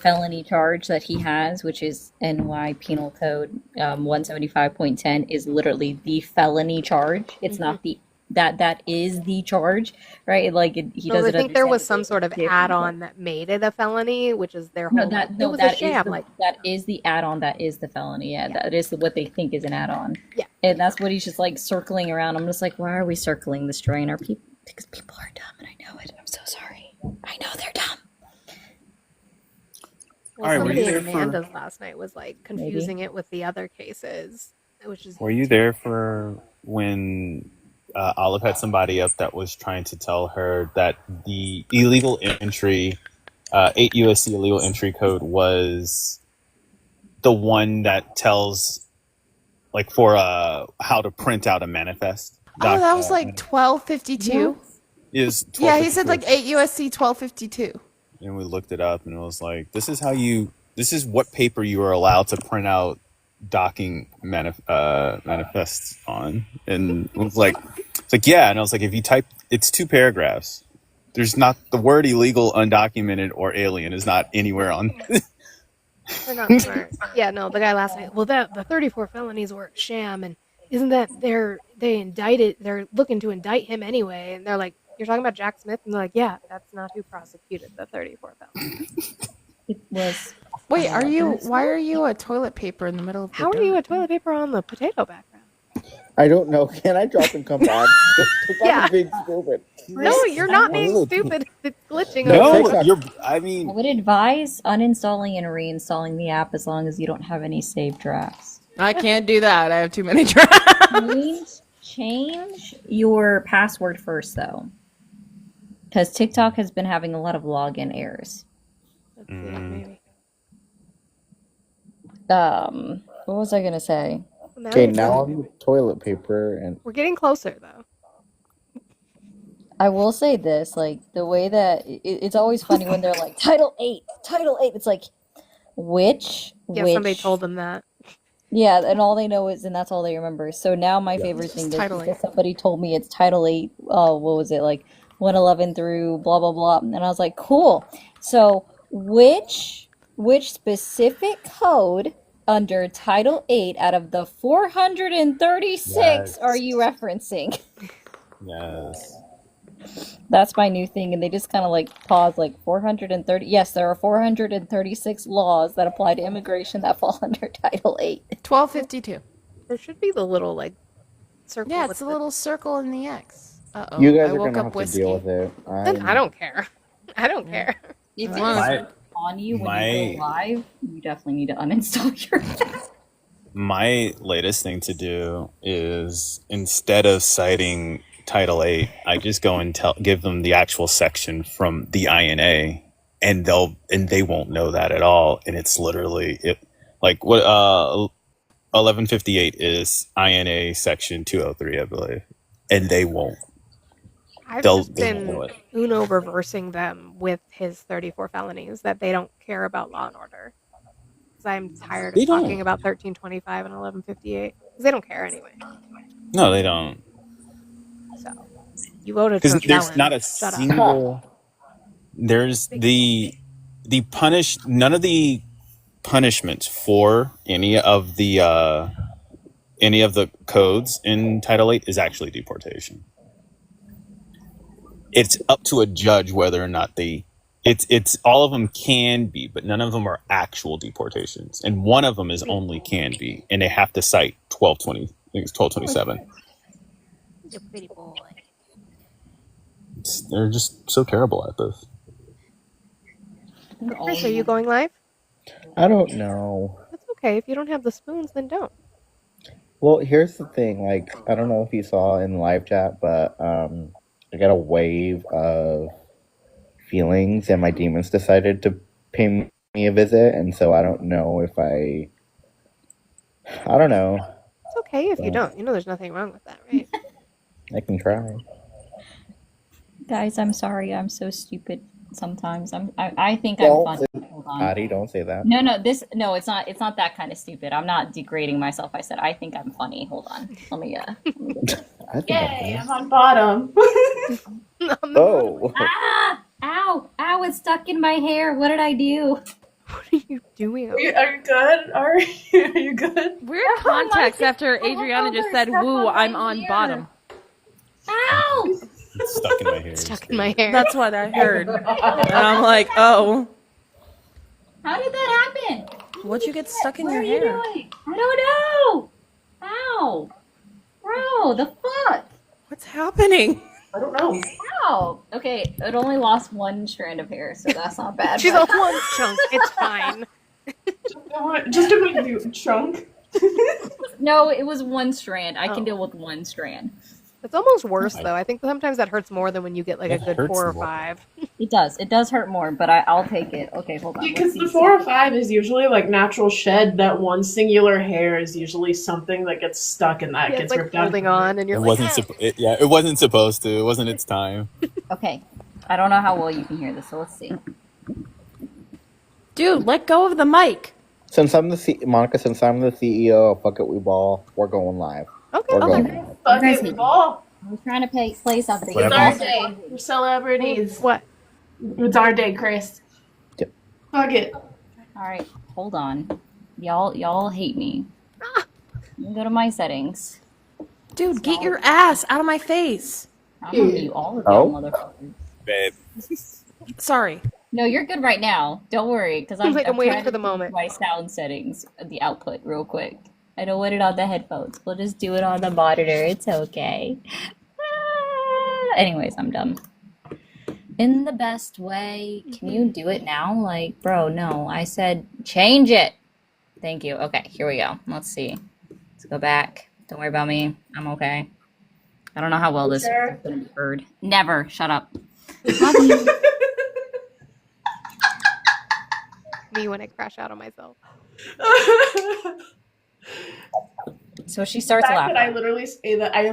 felony charge that he has, which is NY Penal Code 175.10, is literally the felony charge. It's not the that is the charge, right? Like he No, I doesn't think there understand was that some there's sort of difference. add-on that made it a felony, which is their No, whole like, it no, was a that is sham. the Like, that is the add-on. That is the felony. Yeah, yeah, that is what they think is an add-on. yeah. And that's what he's just like circling around. I'm just like, why are we circling this drain? Are people? Because people are dumb, and I know it. I'm so sorry. I know they're dumb. Well, All right, were somebody you in there for Amanda's last night was like Maybe. confusing it with the other cases, which is Were you there for when Olive had somebody up that was trying to tell her that the illegal entry, 8 USC illegal entry code was the one that tells, like, for how to print out a manifest? Oh, that was like 1252. Is Yeah, he said 1252. like 8 USC 1252. And we looked it up, and it was like, this is what paper you are allowed to print out docking manifests on. And it was like, it's like, yeah. And I was like, if you type, it's 2 paragraphs. There's not the word illegal, undocumented, or alien is not anywhere on. they're not smart. Yeah, no, the guy last night. Well, the 34 felonies were a sham, and isn't that they're looking to indict him anyway, and they're like, you're talking about Jack Smith, and they're like, yeah, that's not who prosecuted the 34 felonies. It was. Wait, are you? Thursday? Why are you a toilet paper in the middle of the How are you dirt? a toilet paper on the potato background? I don't know. Can I drop and come back? Yeah. I'm being stupid. No, you're not A being little- stupid. It's glitching. No, over. No, TikTok. I I mean, would advise uninstalling and reinstalling the app as long as you don't have any saved drafts. I can't do that. I have too many drafts. Change your password first, though, because TikTok has been having a lot of login errors. Let's see, maybe. What was I gonna say? Now Okay, you're now telling I'm me. toilet paper and We're getting closer though. I will say this, like the way that it's always funny when they're like Title 8, Title 8. It's like which Yeah, somebody told them that. Yeah, and all they know is, and that's all they remember. So now my yeah. favorite thing is Title because 8. somebody told me it's Title 8. Oh, what was it like 111 through blah blah blah, and I was like, cool. So which specific code under Title 8 out of the 436 are you referencing? yes. That's my new thing, and they just kind of like pause, like 430. Yes, there are 436 laws that apply to immigration that fall under Title 8. 1252. There should be the little like circle. Yeah, with it's a the- little circle in the X. Uh-oh. You guys I are woke gonna up have to whiskey. deal with it. Then I don't care. I don't care. If As it's long as- on you when my- you go live, you definitely need to uninstall your app. My latest thing to do is, instead of citing Title 8, I just go and give them the actual section from the INA, and they won't know that at all. And it's literally like what 1158 is INA section 203, I believe, and they won't. I've They'll just they won't know been it. Uno reversing them with his 34 felonies that they don't care about law and order. Because I'm tired They of talking don't. about 1325 and 1158. Because they don't care anyway. No, they don't. So you voted Because for there's felon. not a Shut up. single. There's the none of the punishments for any of the codes in Title 8 is actually deportation. it's up to a judge whether or not it's all of them can be, but none of them are actual deportations, and one of them is only can be, and they have to cite 1220. I think it's 1227. You pretty boy. They're just so terrible at this. Chris, are you going live? I don't know. That's okay. If you don't have the spoons, then don't. Well, here's the thing. Like, I don't know if you saw in live chat, but I got a wave of feelings, and my demons decided to pay me a visit, and so I don't know if I don't know. It's okay if you don't. You know there's nothing wrong with that, right? I can try. Guys, I'm sorry. I'm so stupid sometimes. I think I'm funny. Hold on. Patty, don't say that. No, it's not that kind of stupid. I'm not degrading myself. I said I think I'm funny. Hold on. Let me I think Yay, I'm on bottom. Oh. Ow, it's stuck in my hair. What did I do? What are you doing? Are you good? Are you good? Weird context after Adriana just said, "Woo, I'm on bottom." Ow! It's stuck in my hair. Stuck in my hair. That's what I heard. And I'm like, oh. How did that happen? What'd you get stuck in What your are you hair? doing? I don't know. Ow. Bro, the fuck? What's happening? I don't know. Ow. Okay, it only lost one strand of hair, so that's not bad. She's but- a one chunk. It's fine. Just a minute, chunk. No, it was one strand. I can deal with one strand. It's almost worse though. I think sometimes that hurts more than when you get like a That good 4 or hurts more. 5. It does. It does hurt more, but I'll take it. Okay, hold on. Because Let's the see. 4 or 5 is usually like natural shed. That one singular hair is usually something that gets stuck and that Yeah, gets it's like ripped out. holding on, and It you're like, wasn't. "Ah." It wasn't supposed to. It wasn't its time. Okay. I don't know how well you can hear this, so let's see. Dude, let go of the mic. Since I'm the Monica, since I'm the CEO of Fuck It We Ball, we're going live. Okay. We're going Okay. live. Fuck Guys, it, we ball. I'm trying to play something. What It's happened? our day. We're celebrities. What? It's our day, Chris. Yep. Fuck it. All right, hold on. Y'all hate me. Let me go to my settings. Dude, get your ass out of my face. I'm gonna mute all of Oh? y'all, motherfuckers. Babe. Sorry. No, you're good right now. Don't worry, because I'm I'm waiting trying for to the moment. change my sound settings, the output, real quick. I don't want it on the headphones. We'll just do it on the monitor. It's okay. Anyways, I'm done. In the best way. Can you do it now? Like, bro, no. I said change it. Thank you. Okay, here we go. Let's see. Let's go back. Don't worry about me. I'm okay. I don't know how well this is going to be heard. Never. Shut up. Love you. Me when I crash out on myself. So she starts The fact that I laughing.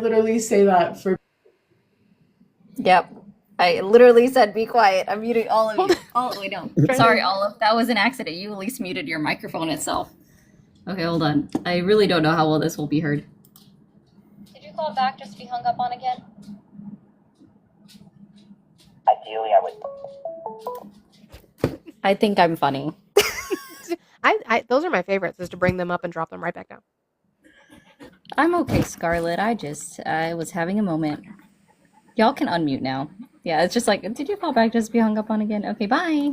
literally say that for Yep. I literally said be quiet. I'm muting all of you. Oh, wait, no. Sorry, Olive. That was an accident. You at least muted your microphone itself. Okay, hold on. I really don't know how well this will be heard. Did you call back just to be hung up on again? Ideally, I would. I think I'm funny. I those are my favorites, is to bring them up and drop them right back down. I'm okay, Scarlett. I was having a moment. Y'all can unmute now. Yeah, it's just like, did you call back just to be hung up on again? Okay, bye.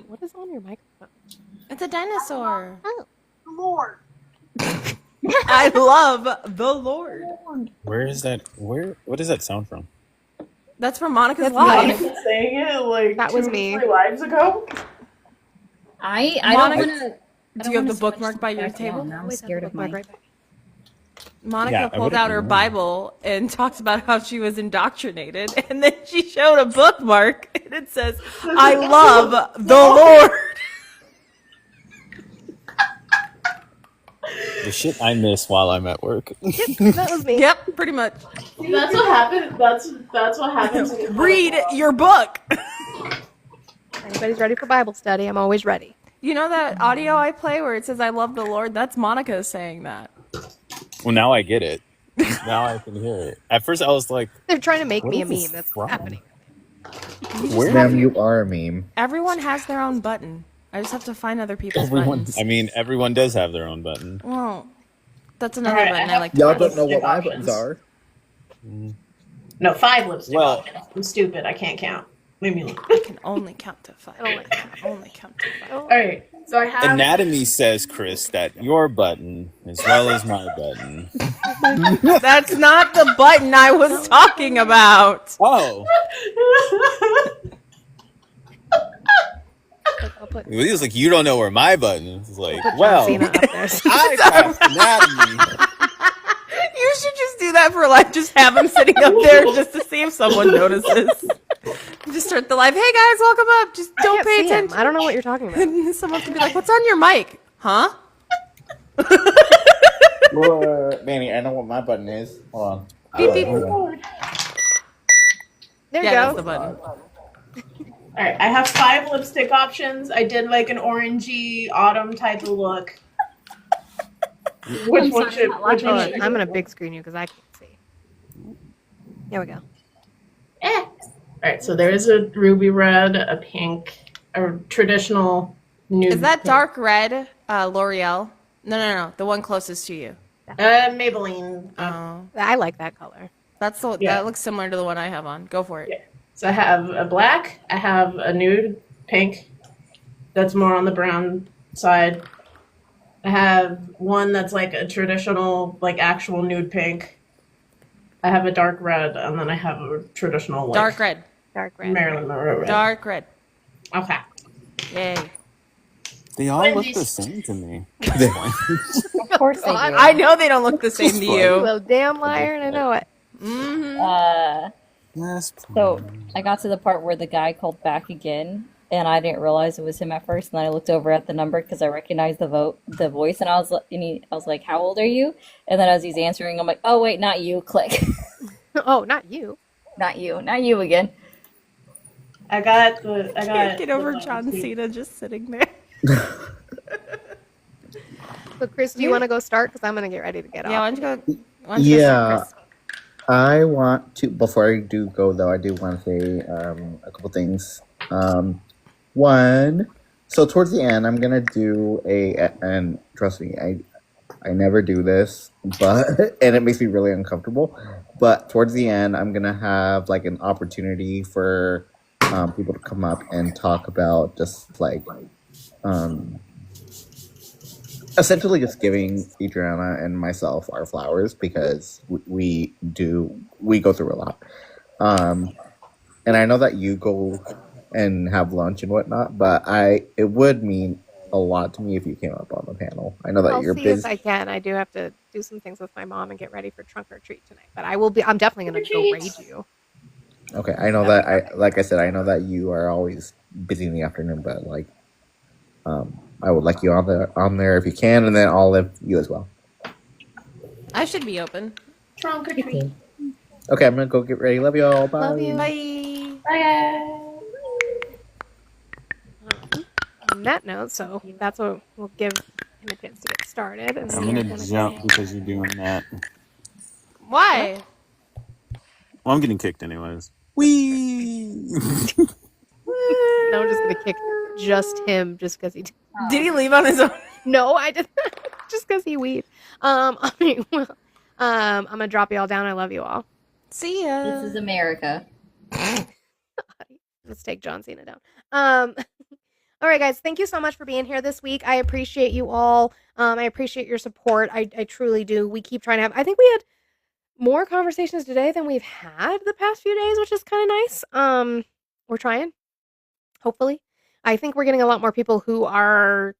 What is on your microphone? It's a dinosaur. Oh. Lord. I love the Lord. Where is that? What does that sound from? That's from Monica's That's live. me. Saying it like That 2 was or me. 3 lives ago. I Monica, don't want to. Do you have the bookmark by your table? Now I'm Wait, scared that's of the bookmark my. right back. Monica Yeah, I pulled would've out her known. Bible and talked about how she was indoctrinated, and then she showed a bookmark, and it says, "I love the Lord." The shit I miss while I'm at work. That was me. Yep, pretty much. See, that's what happened. That's what happens. when you Read your book. Anybody's ready for Bible study? I'm always ready. You know that audio I play where it says, "I love the Lord"? That's Monica saying that. Well, now I get it. Now I can hear it. At first, I was like, They're trying to make What me a is this meme. That's from? happening. "Where?" Ma'am, you are a meme. Everyone has their own button. I just have to find other people's Everyone. buttons. I mean, everyone does have their own button. Well, that's another Alright, button I I have- like to Y'all press. don't know what my Options. buttons are. No, 5 lipstick Well- options. I'm stupid. I can't count. Leave me alone. I can only count to 5. Only count to 5. All right. So I have. Anatomy says, Chris, that your button, as well as my button. That's not the button I was talking about. Oh. I'll put He was like, you don't know where my button is. It's like, I'll put well, John Cena up there. I passed anatomy. You should just do that for life. Just have him sitting up there just to see if someone notices. Just start the live. Hey guys, welcome up. Just don't pay attention. I don't know what you're talking about. Someone could be like, "What's on your mic?" Huh? Manny, I know what my button is. Hold on. Beep, beep. There you That's go. the button. All right. I have 5 lipstick options. I did like an orangey autumn type of look. Which one should? Which one should? I'm gonna big screen you because I can't see. There we go. All right. So there is a ruby red, a pink, a traditional nude. Is that pink. dark red, L'Oreal? No. The one closest to you. Maybelline. I like that color. That's the Yeah. that looks similar to the one I have on. Go for it. Yeah. So I have a black. I have a nude pink. That's more on the brown side. I have one that's like a traditional, like actual nude pink. I have a dark red, and then I have a traditional like Dark red. Dark red. Marilyn Monroe red. Dark red. Okay. Yay. They all look the same to me. Of course they do. I know they don't look the same to You you. little damn liar, and I know it. Mm-hmm. So I got to the part where the guy called back again, and I didn't realize it was him at first. And then I looked over at the number because I recognized the voice, and I was like, "How old are you?" And then as he's answering, I'm like, "Oh wait, not you." Click. Oh, not you. Not you again. I got the. I got. Get over John Cena just sitting there. So, Chris, do you want to go start? Because I'm gonna get ready to get off. Yeah, why don't you go? Why don't you go start, Chris? I want to, before I do go though, I do want to say a couple things. One, so towards the end, I'm gonna do and trust me, I never do this, but and it makes me really uncomfortable. But towards the end, I'm gonna have like an opportunity for people to come up and talk about just like essentially just giving Adriana and myself our flowers because we go through a lot. And I know that you go and have lunch and whatnot, but it would mean a lot to me if you came up on the panel. I know that I'll you're see busy. if I can. I do have to do some things with my mom and get ready for trunk or treat tonight. But I'm definitely gonna go raid you. Okay, I know that like I said, I know that you are always busy in the afternoon, but like I would like you on there if you can, and then I'll let you as well. I should be open. Trunk or treat. Okay, I'm gonna go get ready. Love y'all. Bye. Love you. Bye. Bye. On that note, so that's what we'll give him a chance to get started. And I'm then gonna we're jump because you're doing that. Why? Well, I'm getting kicked anyways. Wee. No, I'm just gonna kick just him just because he Did he leave on his own? No, I didn't. Just because he weed. I mean, well, I'm gonna drop you all down. I love you all. See ya. This is America. Let's take John Cena down. All right, guys. Thank you so much for being here this week. I appreciate you all. I appreciate your support. I truly do. We keep trying to have. I think we had more conversations today than we've had the past few days, which is kind of nice. We're trying. Hopefully, I think we're getting a lot more people who are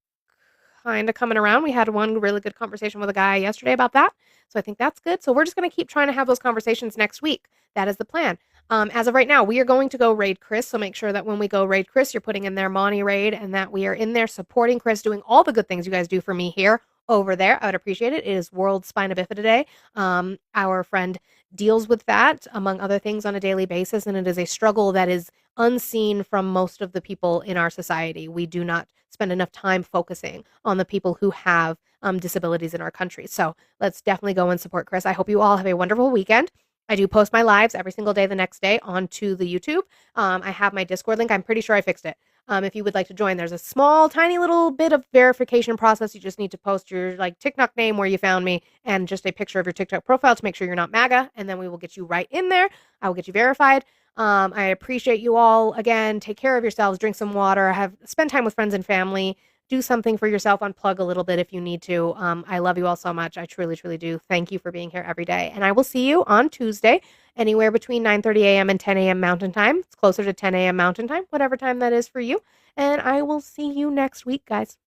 kind of coming around. We had one really good conversation with a guy yesterday about that. So I think that's good. So we're just going to keep trying to have those conversations next week. That is the plan. As of right now, we are going to go raid Chris. So make sure that when we go raid Chris, you're putting in their Monty raid and that we are in there supporting Chris, doing all the good things you guys do for me here over there. I would appreciate it. It is World Spina Bifida Day. Our friend deals with that, among other things, on a daily basis. And it is a struggle that is unseen from most of the people in our society. We do not spend enough time focusing on the people who have disabilities in our country. So let's definitely go and support Chris. I hope you all have a wonderful weekend. I do post my lives every single day the next day onto the YouTube. I have my Discord link. I'm pretty sure I fixed it. If you would like to join, there's a small, tiny little bit of verification process. You just need to post your like TikTok name where you found me and just a picture of your TikTok profile to make sure you're not MAGA, and then we will get you right in there. I will get you verified. I appreciate you all. Again, take care of yourselves, drink some water, spend time with friends and family, do something for yourself, unplug a little bit if you need to. I love you all so much. I truly, truly do. Thank you for being here every day. And I will see you on Tuesday, anywhere between 9:30 a.m. and 10 a.m. Mountain Time. It's closer to 10 a.m. Mountain Time, whatever time that is for you. And I will see you next week, guys.